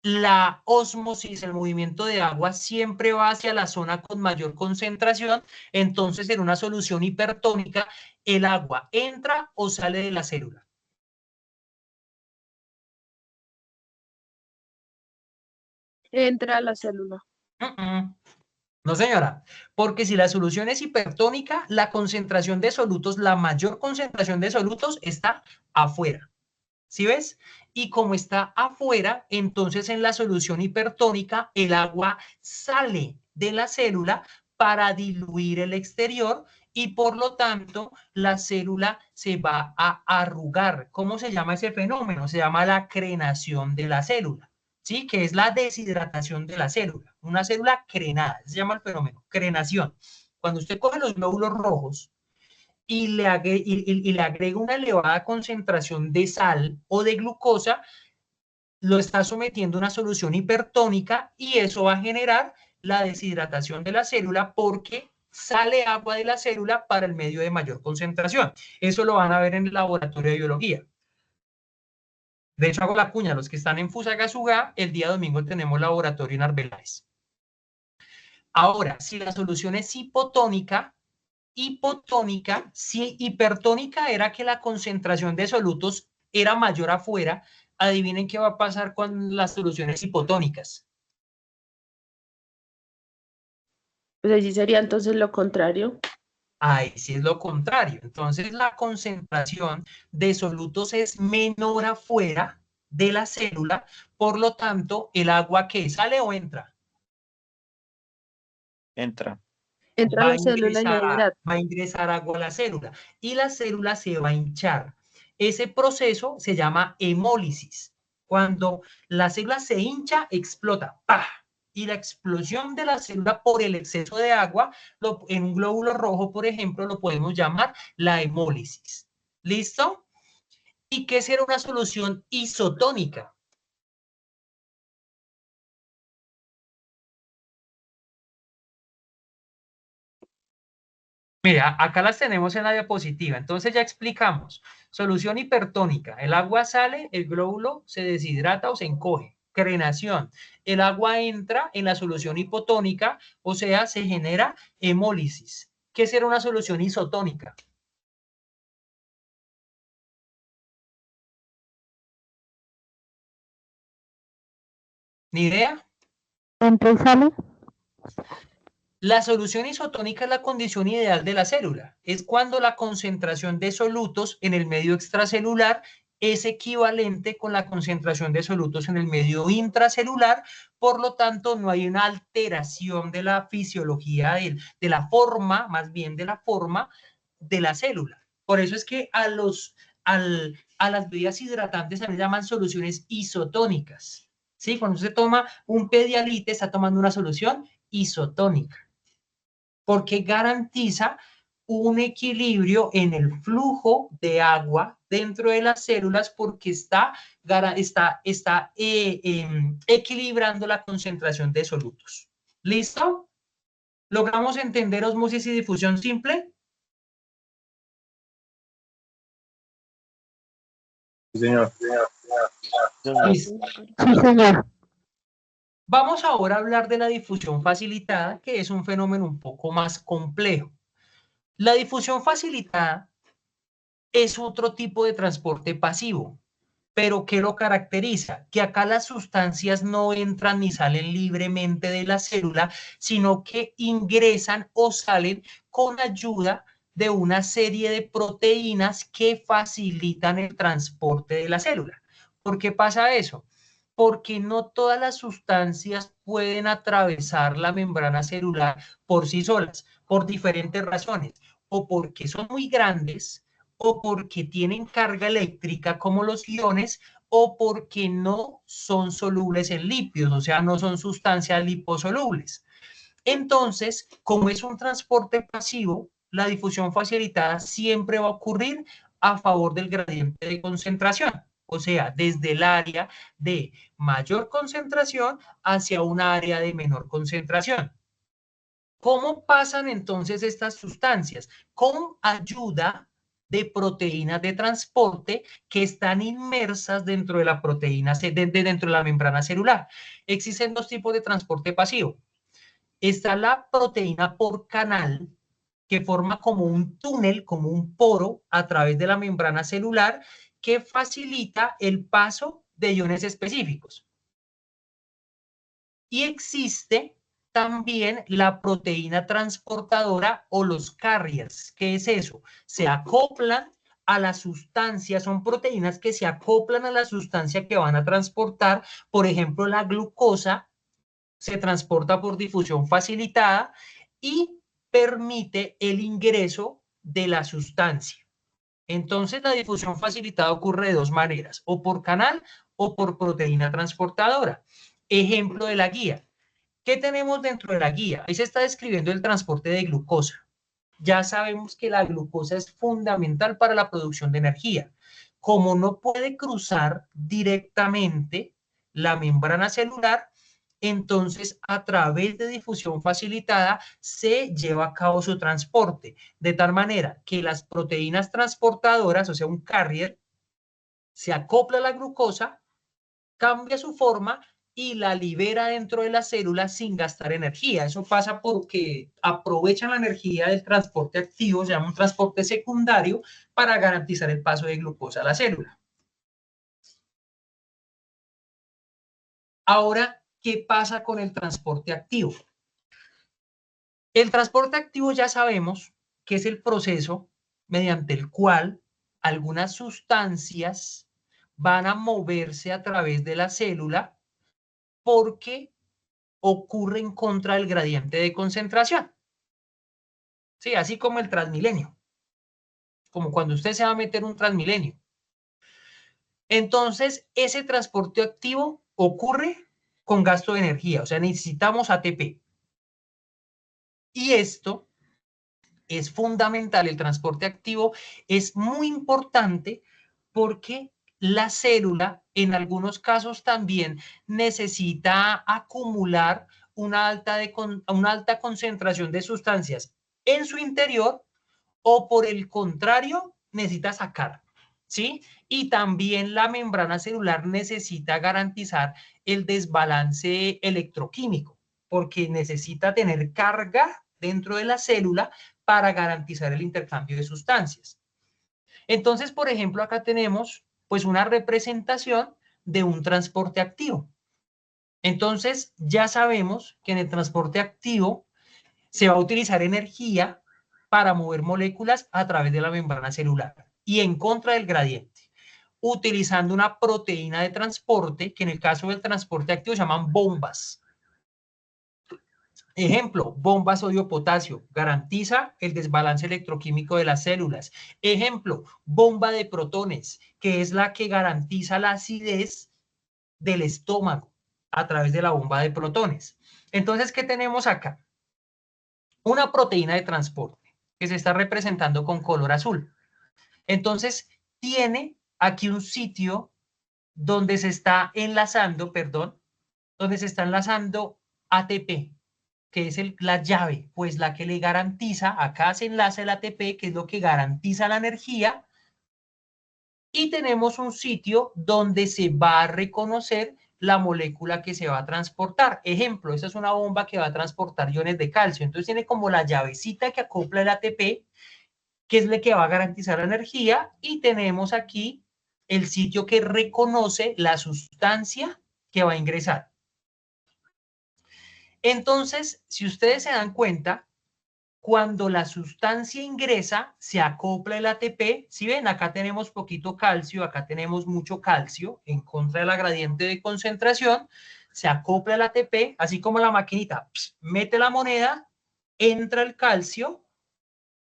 la ósmosis, el movimiento de agua, siempre va hacia la zona con mayor concentración. Entonces, en una solución hipertónica, el agua entra o sale de la célula. Entra a la célula. No, señora, porque si la solución es hipertónica, la concentración de solutos, la mayor concentración de solutos está afuera. ¿Sí ves? Y como está afuera, entonces en la solución hipertónica el agua sale de la célula para diluir el exterior y por lo tanto la célula se va a arrugar. ¿Cómo se llama ese fenómeno? Se llama la crenación de la célula, ¿sí? Que es la deshidratación de la célula. Una célula crenada, se llama el fenómeno, crenación. Cuando usted coge los glóbulos rojos y le agrega una elevada concentración de sal o de glucosa, lo está sometiendo a una solución hipertónica y eso va a generar la deshidratación de la célula porque sale agua de la célula para el medio de mayor concentración. Eso lo van a ver en el laboratorio de biología. De hecho, hago la cuña, los que están en Fusagasugá, el día domingo tenemos laboratorio en Arbeláez. Ahora, si la solución es hipotónica, si hipertónica era que la concentración de solutos era mayor afuera, adivinen qué va a pasar con las soluciones hipotónicas. Pues allí sería entonces lo contrario. Ahí sí es lo contrario. Entonces, la concentración de solutos es menor afuera de la célula, por lo tanto, el agua que sale o entra. Entra. Entra a la célula y la hidrata. Va a ingresar agua a la célula y la célula se va a hinchar. Ese proceso se llama hemólisis. Cuando la célula se hincha, explota. ¡Pah! Y la explosión de la célula por el exceso de agua, en un glóbulo rojo, por ejemplo, lo podemos llamar la hemólisis. ¿Listo? ¿Y qué será una solución isotónica? Mira, acá las tenemos en la diapositiva. Entonces ya explicamos. Solución hipertónica. El agua sale, el glóbulo se deshidrata o se encoge. Crenación. El agua entra en la solución hipotónica, o sea, se genera hemólisis. ¿Qué será una solución isotónica? ¿Ni idea? Entra y sale. La solución isotónica es la condición ideal de la célula. Es cuando la concentración de solutos en el medio extracelular es equivalente con la concentración de solutos en el medio intracelular. Por lo tanto, no hay una alteración de la fisiología, de la forma, más bien de la forma de la célula. Por eso es que a las bebidas hidratantes se les llaman soluciones isotónicas. ¿Sí? Cuando se toma un Pedialyte, está tomando una solución isotónica, porque garantiza un equilibrio en el flujo de agua dentro de las células, porque está equilibrando la concentración de solutos. ¿Listo? ¿Logramos entender osmosis y difusión simple? Sí, señor. Listo. Sí, señor. Vamos ahora a hablar de la difusión facilitada, que es un fenómeno un poco más complejo. La difusión facilitada es otro tipo de transporte pasivo. Pero ¿qué lo caracteriza? Que acá las sustancias no entran ni salen libremente de la célula, sino que ingresan o salen con ayuda de una serie de proteínas que facilitan el transporte de la célula. ¿Por qué pasa eso? Porque no todas las sustancias pueden atravesar la membrana celular por sí solas, por diferentes razones, o porque son muy grandes, o porque tienen carga eléctrica como los iones, o porque no son solubles en lípidos, o sea, no son sustancias liposolubles. Entonces, como es un transporte pasivo, la difusión facilitada siempre va a ocurrir a favor del gradiente de concentración, o sea, desde el área de mayor concentración hacia un área de menor concentración. ¿Cómo pasan entonces estas sustancias? Con ayuda de proteínas de transporte que están inmersas dentro de la proteína, dentro de la membrana celular. Existen dos tipos de transporte pasivo. Está la proteína por canal, que forma como un túnel, como un poro a través de la membrana celular, que facilita el paso de iones específicos. Y existe también la proteína transportadora o los carriers. ¿Qué es eso? Se acoplan a la sustancia, son proteínas que se acoplan a la sustancia que van a transportar. Por ejemplo, la glucosa se transporta por difusión facilitada y permite el ingreso de la sustancia. Entonces, la difusión facilitada ocurre de dos maneras, o por canal o por proteína transportadora. Ejemplo de la guía. ¿Qué tenemos dentro de la guía? Ahí se está describiendo el transporte de glucosa. Ya sabemos que la glucosa es fundamental para la producción de energía. Como no puede cruzar directamente la membrana celular, entonces a través de difusión facilitada se lleva a cabo su transporte, de tal manera que las proteínas transportadoras, o sea, un carrier, se acopla a la glucosa, cambia su forma y la libera dentro de la célula sin gastar energía. Eso pasa porque aprovechan la energía del transporte activo, se llama un transporte secundario, para garantizar el paso de glucosa a la célula. Ahora, ¿qué pasa con el transporte activo? El transporte activo ya sabemos que es el proceso mediante el cual algunas sustancias van a moverse a través de la célula porque ocurre en contra del gradiente de concentración. Sí, así como el Transmilenio. Como cuando usted se va a meter un Transmilenio. Entonces, ese transporte activo ocurre con gasto de energía, o sea, necesitamos ATP. Y esto es fundamental, el transporte activo es muy importante porque la célula en algunos casos también necesita acumular una alta concentración de sustancias en su interior o por el contrario necesita sacar, ¿sí? Y también la membrana celular necesita garantizar el desbalance electroquímico porque necesita tener carga dentro de la célula para garantizar el intercambio de sustancias. Entonces, por ejemplo, acá tenemos pues una representación de un transporte activo. Entonces, ya sabemos que en el transporte activo se va a utilizar energía para mover moléculas a través de la membrana celular y en contra del gradiente, utilizando una proteína de transporte que en el caso del transporte activo se llaman bombas. Ejemplo, bomba sodio-potasio, garantiza el desbalance electroquímico de las células. Ejemplo, bomba de protones, que es la que garantiza la acidez del estómago a través de la bomba de protones. Entonces, ¿qué tenemos acá? Una proteína de transporte que se está representando con color azul. Entonces, tiene aquí un sitio donde se está enlazando, donde se está enlazando ATP, que es la llave, pues la que le garantiza, acá se enlaza el ATP, que es lo que garantiza la energía, y tenemos un sitio donde se va a reconocer la molécula que se va a transportar. Ejemplo, esta es una bomba que va a transportar iones de calcio, entonces tiene como la llavecita que acopla el ATP, que es la que va a garantizar la energía, y tenemos aquí el sitio que reconoce la sustancia que va a ingresar. Entonces, si ustedes se dan cuenta, cuando la sustancia ingresa, se acopla el ATP. Si ven, acá tenemos poquito calcio, acá tenemos mucho calcio en contra de la gradiente de concentración. Se acopla el ATP, así como la maquinita, mete la moneda, entra el calcio,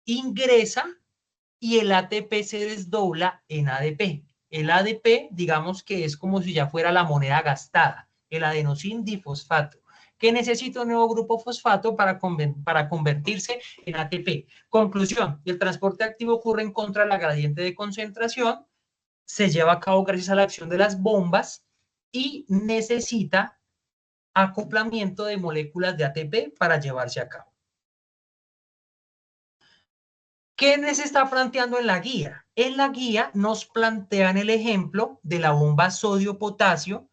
ingresa y el ATP se desdobla en ADP. El ADP, digamos que es como si ya fuera la moneda gastada, el adenosín difosfato, que necesita un nuevo grupo fosfato para convertirse en ATP. Conclusión, el transporte activo ocurre en contra de la gradiente de concentración, se lleva a cabo gracias a la acción de las bombas y necesita acoplamiento de moléculas de ATP para llevarse a cabo. ¿Qué se está planteando en la guía? En la guía nos plantean el ejemplo de la bomba sodio-potasio,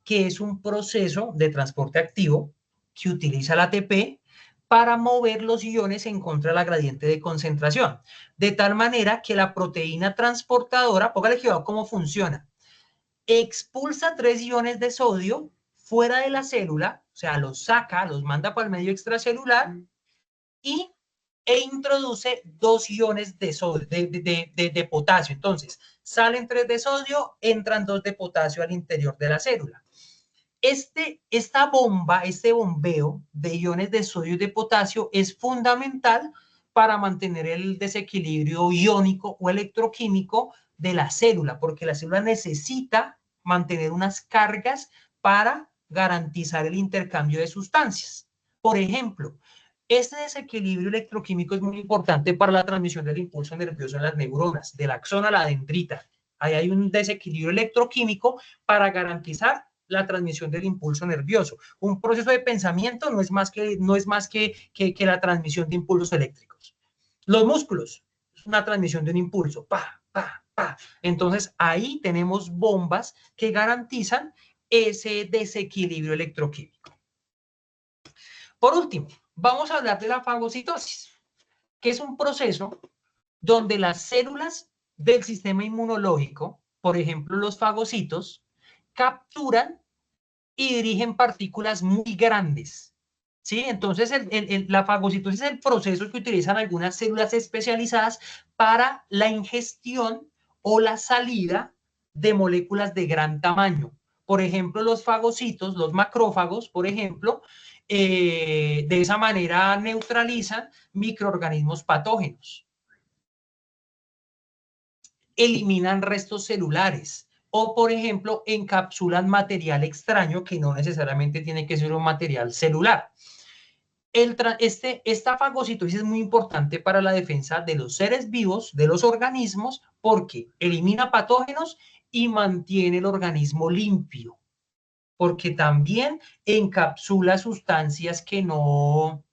que es un proceso de transporte activo que utiliza el ATP para mover los iones en contra de la gradiente de concentración. De tal manera que la proteína transportadora, póngale cuidado cómo funciona, expulsa 3 iones de sodio fuera de la célula, o sea, los saca, los manda para el medio extracelular e introduce 2 iones de, sodio, de potasio. Entonces, salen 3 de sodio, entran 2 de potasio al interior de la célula. Esta bomba, este bombeo de iones de sodio y de potasio es fundamental para mantener el desequilibrio iónico o electroquímico de la célula, porque la célula necesita mantener unas cargas para garantizar el intercambio de sustancias. Por ejemplo, este desequilibrio electroquímico es muy importante para la transmisión del impulso nervioso en las neuronas, de la axona a la dendrita. Ahí hay un desequilibrio electroquímico para garantizar la transmisión del impulso nervioso. Un proceso de pensamiento no es más que la transmisión de impulsos eléctricos. Los músculos es una transmisión de un impulso. Pa, pa, pa. Entonces, ahí tenemos bombas que garantizan ese desequilibrio electroquímico. Por último, vamos a hablar de la fagocitosis, que es un proceso donde las células del sistema inmunológico, por ejemplo los fagocitos, capturan y dirigen partículas muy grandes, ¿sí? Entonces, la fagocitosis es el proceso que utilizan algunas células especializadas para la ingestión o la salida de moléculas de gran tamaño. Por ejemplo, los fagocitos, los macrófagos, por ejemplo, de esa manera neutralizan microorganismos patógenos. Eliminan restos celulares o, por ejemplo, encapsulan material extraño que no necesariamente tiene que ser un material celular. Esta fagocitosis es muy importante para la defensa de los seres vivos, de los organismos, porque elimina patógenos y mantiene el organismo limpio, porque también encapsula sustancias que no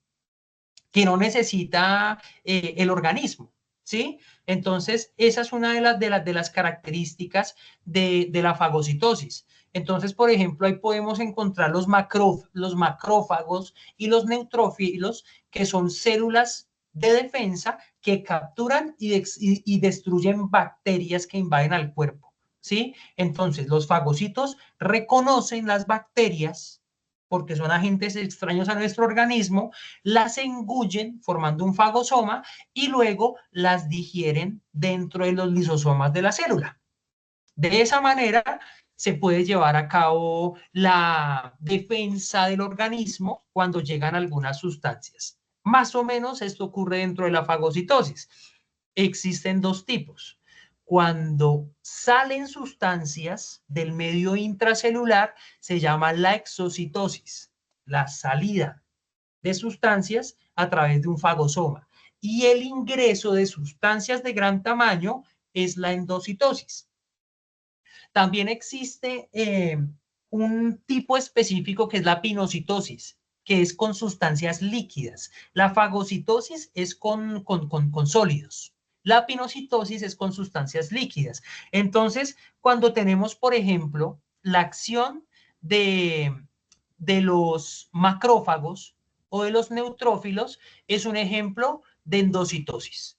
necesita el organismo, ¿sí? Entonces, esa es una de las características de la fagocitosis. Entonces, por ejemplo, ahí podemos encontrar los macrófagos y los neutrófilos, que son células de defensa que capturan y destruyen bacterias que invaden al cuerpo, ¿sí? Entonces, los fagocitos reconocen las bacterias porque son agentes extraños a nuestro organismo, las engullen formando un fagosoma y luego las digieren dentro de los lisosomas de la célula. De esa manera se puede llevar a cabo la defensa del organismo cuando llegan algunas sustancias. Más o menos esto ocurre dentro de la fagocitosis. Existen dos tipos. Cuando salen sustancias del medio intracelular, se llama la exocitosis, la salida de sustancias a través de un fagosoma. Y el ingreso de sustancias de gran tamaño es la endocitosis. También existe un tipo específico que es la pinocitosis, que es con sustancias líquidas. La fagocitosis es con sólidos. La pinocitosis es con sustancias líquidas. Entonces, cuando tenemos, por ejemplo, la acción de los macrófagos o de los neutrófilos, es un ejemplo de endocitosis.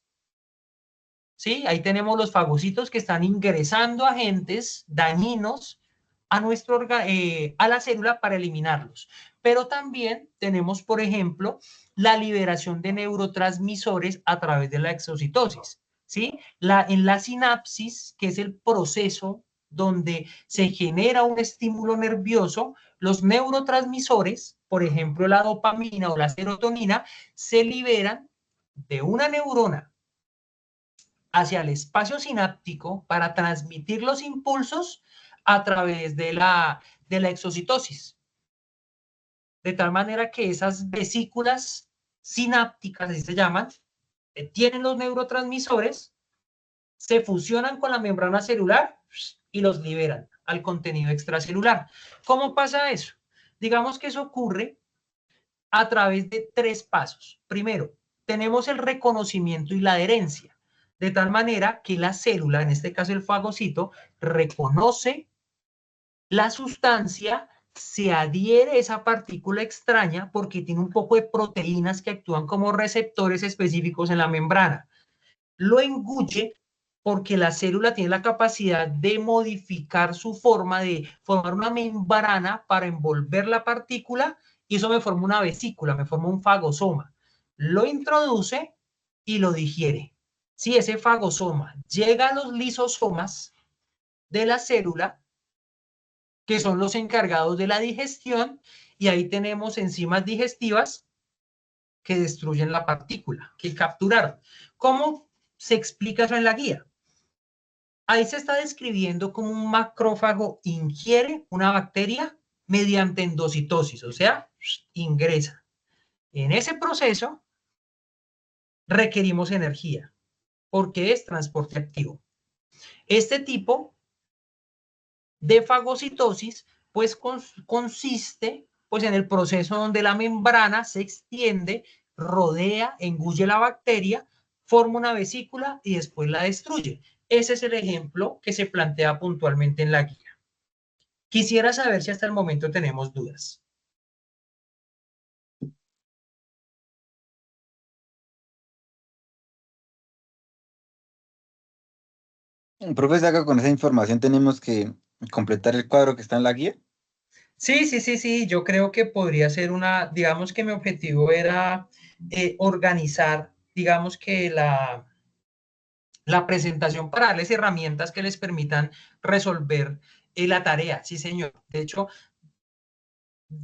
¿Sí? Ahí tenemos los fagocitos que están ingresando agentes dañinos a la célula para eliminarlos. Pero también tenemos, por ejemplo, la liberación de neurotransmisores a través de la exocitosis, ¿sí? En la sinapsis, que es el proceso donde se genera un estímulo nervioso, los neurotransmisores, por ejemplo, la dopamina o la serotonina, se liberan de una neurona hacia el espacio sináptico para transmitir los impulsos a través de la exocitosis. De tal manera que esas vesículas sinápticas, así se llaman, tienen los neurotransmisores, se fusionan con la membrana celular y los liberan al contenido extracelular. ¿Cómo pasa eso? Digamos que eso ocurre a través de tres pasos. Primero, tenemos el reconocimiento y la adherencia, de tal manera que la célula, en este caso el fagocito, reconoce la sustancia, se adhiere a esa partícula extraña porque tiene un poco de proteínas que actúan como receptores específicos en la membrana. Lo engulle porque la célula tiene la capacidad de modificar su forma, de formar una membrana para envolver la partícula, y eso me forma una vesícula, me forma un fagosoma. Lo introduce y lo digiere. Si ese fagosoma llega a los lisosomas de la célula, que son los encargados de la digestión, y ahí tenemos enzimas digestivas que destruyen la partícula, que capturaron. ¿Cómo se explica eso en la guía? Ahí se está describiendo cómo un macrófago ingiere una bacteria mediante endocitosis, o sea, ingresa. En ese proceso requerimos energía, porque es transporte activo. Este tipo de fagocitosis, pues consiste pues, en el proceso donde la membrana se extiende, rodea, engulle la bacteria, forma una vesícula y después la destruye. Ese es el ejemplo que se plantea puntualmente en la guía. Quisiera saber si hasta el momento tenemos dudas. Profe, Saga, con esa información tenemos que completar el cuadro que está en la guía. Sí, yo creo que podría ser digamos que mi objetivo era organizar, digamos que la presentación para darles herramientas que les permitan resolver la tarea. Sí, señor. De hecho,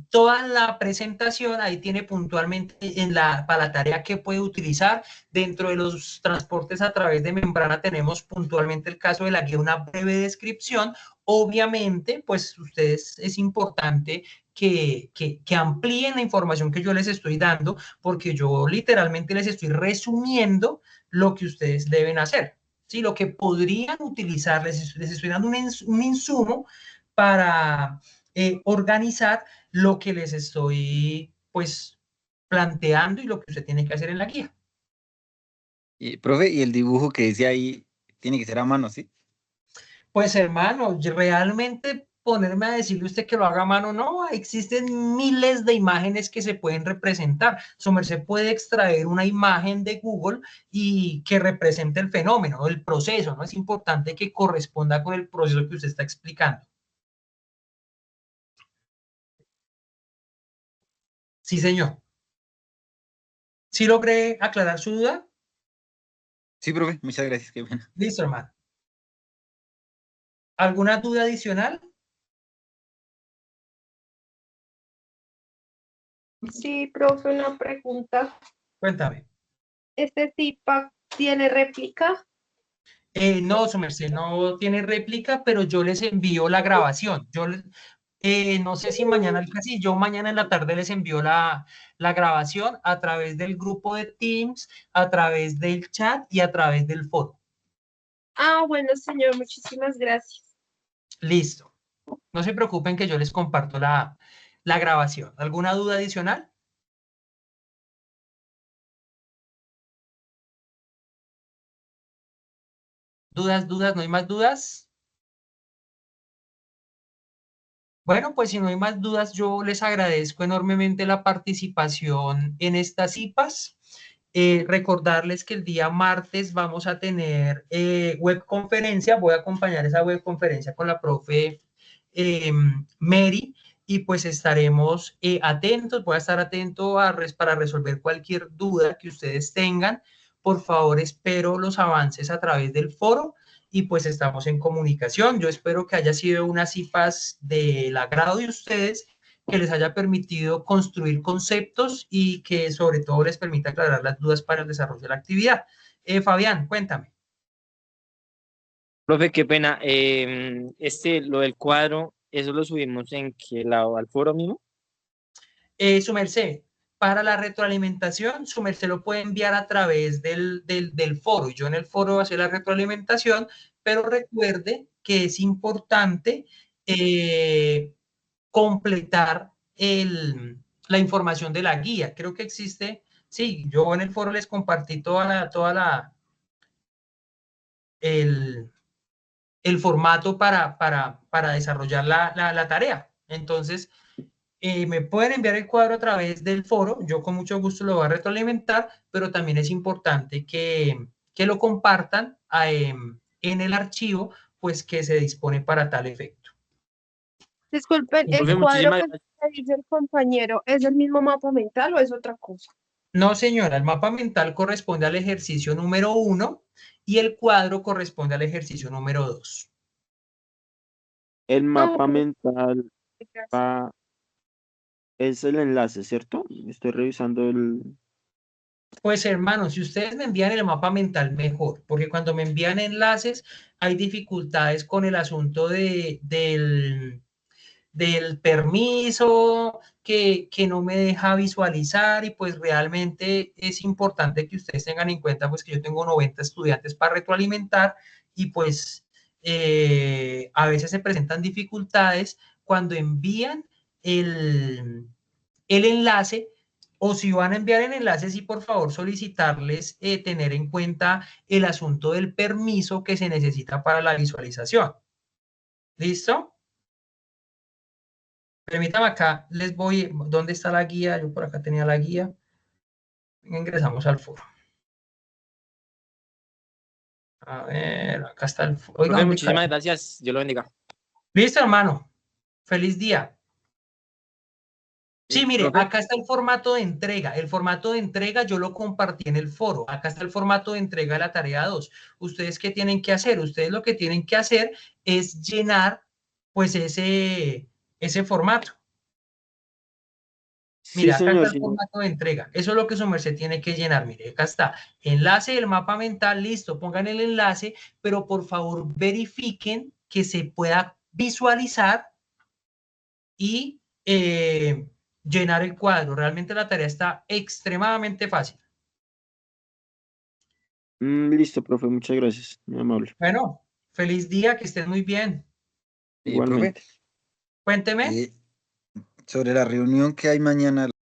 toda la presentación ahí tiene puntualmente para la tarea que puede utilizar. Dentro de los transportes a través de membrana tenemos puntualmente el caso de la guía, una breve descripción. Obviamente, pues ustedes es importante que amplíen la información que yo les estoy dando, porque yo literalmente les estoy resumiendo lo que ustedes deben hacer. ¿Sí? Lo que podrían utilizar, les estoy dando un insumo para organizar lo que les estoy, pues, planteando y lo que usted tiene que hacer en la guía. Y, profe, y el dibujo que dice ahí tiene que ser a mano, ¿sí? Pues, hermano, realmente ponerme a decirle a usted que lo haga a mano, no, existen miles de imágenes que se pueden representar. Su merced puede extraer una imagen de Google y que represente el fenómeno, el proceso, ¿no? Es importante que corresponda con el proceso que usted está explicando. Sí, señor. ¿Sí logré aclarar su duda? Sí, profe, muchas gracias, qué pena. Listo, hermano. ¿Alguna duda adicional? Sí, profe, una pregunta. Cuéntame. ¿Este TIPAC tiene réplica? No, su merced, no tiene réplica, pero yo les envío la grabación. No sé si mañana, casi yo mañana en la tarde les envío la grabación a través del grupo de Teams, a través del chat y a través del foro. Ah, bueno, señor, muchísimas gracias. Listo. No se preocupen que yo les comparto la grabación. ¿Alguna duda adicional? ¿Dudas? ¿No hay más dudas? Bueno, pues si no hay más dudas, yo les agradezco enormemente la participación en estas IPAs. Recordarles que el día martes vamos a tener webconferencia. Voy a acompañar esa webconferencia con la profe Mary y pues estaremos atentos. Voy a estar atento para resolver cualquier duda que ustedes tengan. Por favor, espero los avances a través del foro y pues estamos en comunicación. Yo espero que haya sido unas IPAs del agrado de ustedes, que les haya permitido construir conceptos y que sobre todo les permita aclarar las dudas para el desarrollo de la actividad. Fabián, cuéntame. Profe, qué pena. Lo del cuadro, ¿eso lo subimos en qué lado? ¿Al foro mismo? Su merced, para la retroalimentación, su merced lo puede enviar a través del foro. Yo en el foro voy a hacer la retroalimentación, pero recuerde que es importante completar la información de la guía. Creo que existe, sí, yo en el foro les compartí el, el formato para desarrollar la tarea. Entonces, me pueden enviar el cuadro a través del foro, yo con mucho gusto lo voy a retroalimentar, pero también es importante que lo compartan en el archivo, pues que se dispone para tal efecto. Disculpen, ¿el Profe, cuadro muchísimas que gracias. dice el compañero es el mismo mapa mental o es otra cosa? No, señora, el mapa mental corresponde al ejercicio número 1 y el cuadro corresponde al ejercicio número 2. El Ah, mapa ok, mental gracias. es el enlace, ¿cierto? Estoy revisando el... Pues hermano, si ustedes me envían el mapa mental, mejor, porque cuando me envían enlaces hay dificultades con el asunto del permiso que no me deja visualizar y pues realmente es importante que ustedes tengan en cuenta pues que yo tengo 90 estudiantes para retroalimentar y pues a veces se presentan dificultades cuando envían el enlace o si van a enviar el enlace, sí, por favor, solicitarles tener en cuenta el asunto del permiso que se necesita para la visualización. ¿Listo? Permítame acá, les voy, ¿dónde está la guía? Yo por acá tenía la guía. Ingresamos al foro. A ver, acá está el foro. Oiga, Profe, ¿dónde cae? muchísimas gracias. Dios lo bendiga. Listo, hermano. Feliz día. Sí, mire, profe. acá está el formato de entrega. El formato de entrega yo lo compartí en el foro. Acá está el formato de entrega de la tarea 2. ¿Ustedes qué tienen que hacer? Ustedes lo que tienen que hacer es llenar pues ese formato. Sí, Mira, acá está señor, el sí. formato de entrega. Eso es lo que su merced tiene que llenar. Mire, acá está. Enlace del mapa mental, listo. Pongan el enlace, pero por favor verifiquen que se pueda visualizar y llenar el cuadro. Realmente la tarea está extremadamente fácil. Listo, profe, muchas gracias, muy amable. Bueno, feliz día, que estén muy bien. Profe, Igualmente. Cuénteme. sobre la reunión que hay mañana.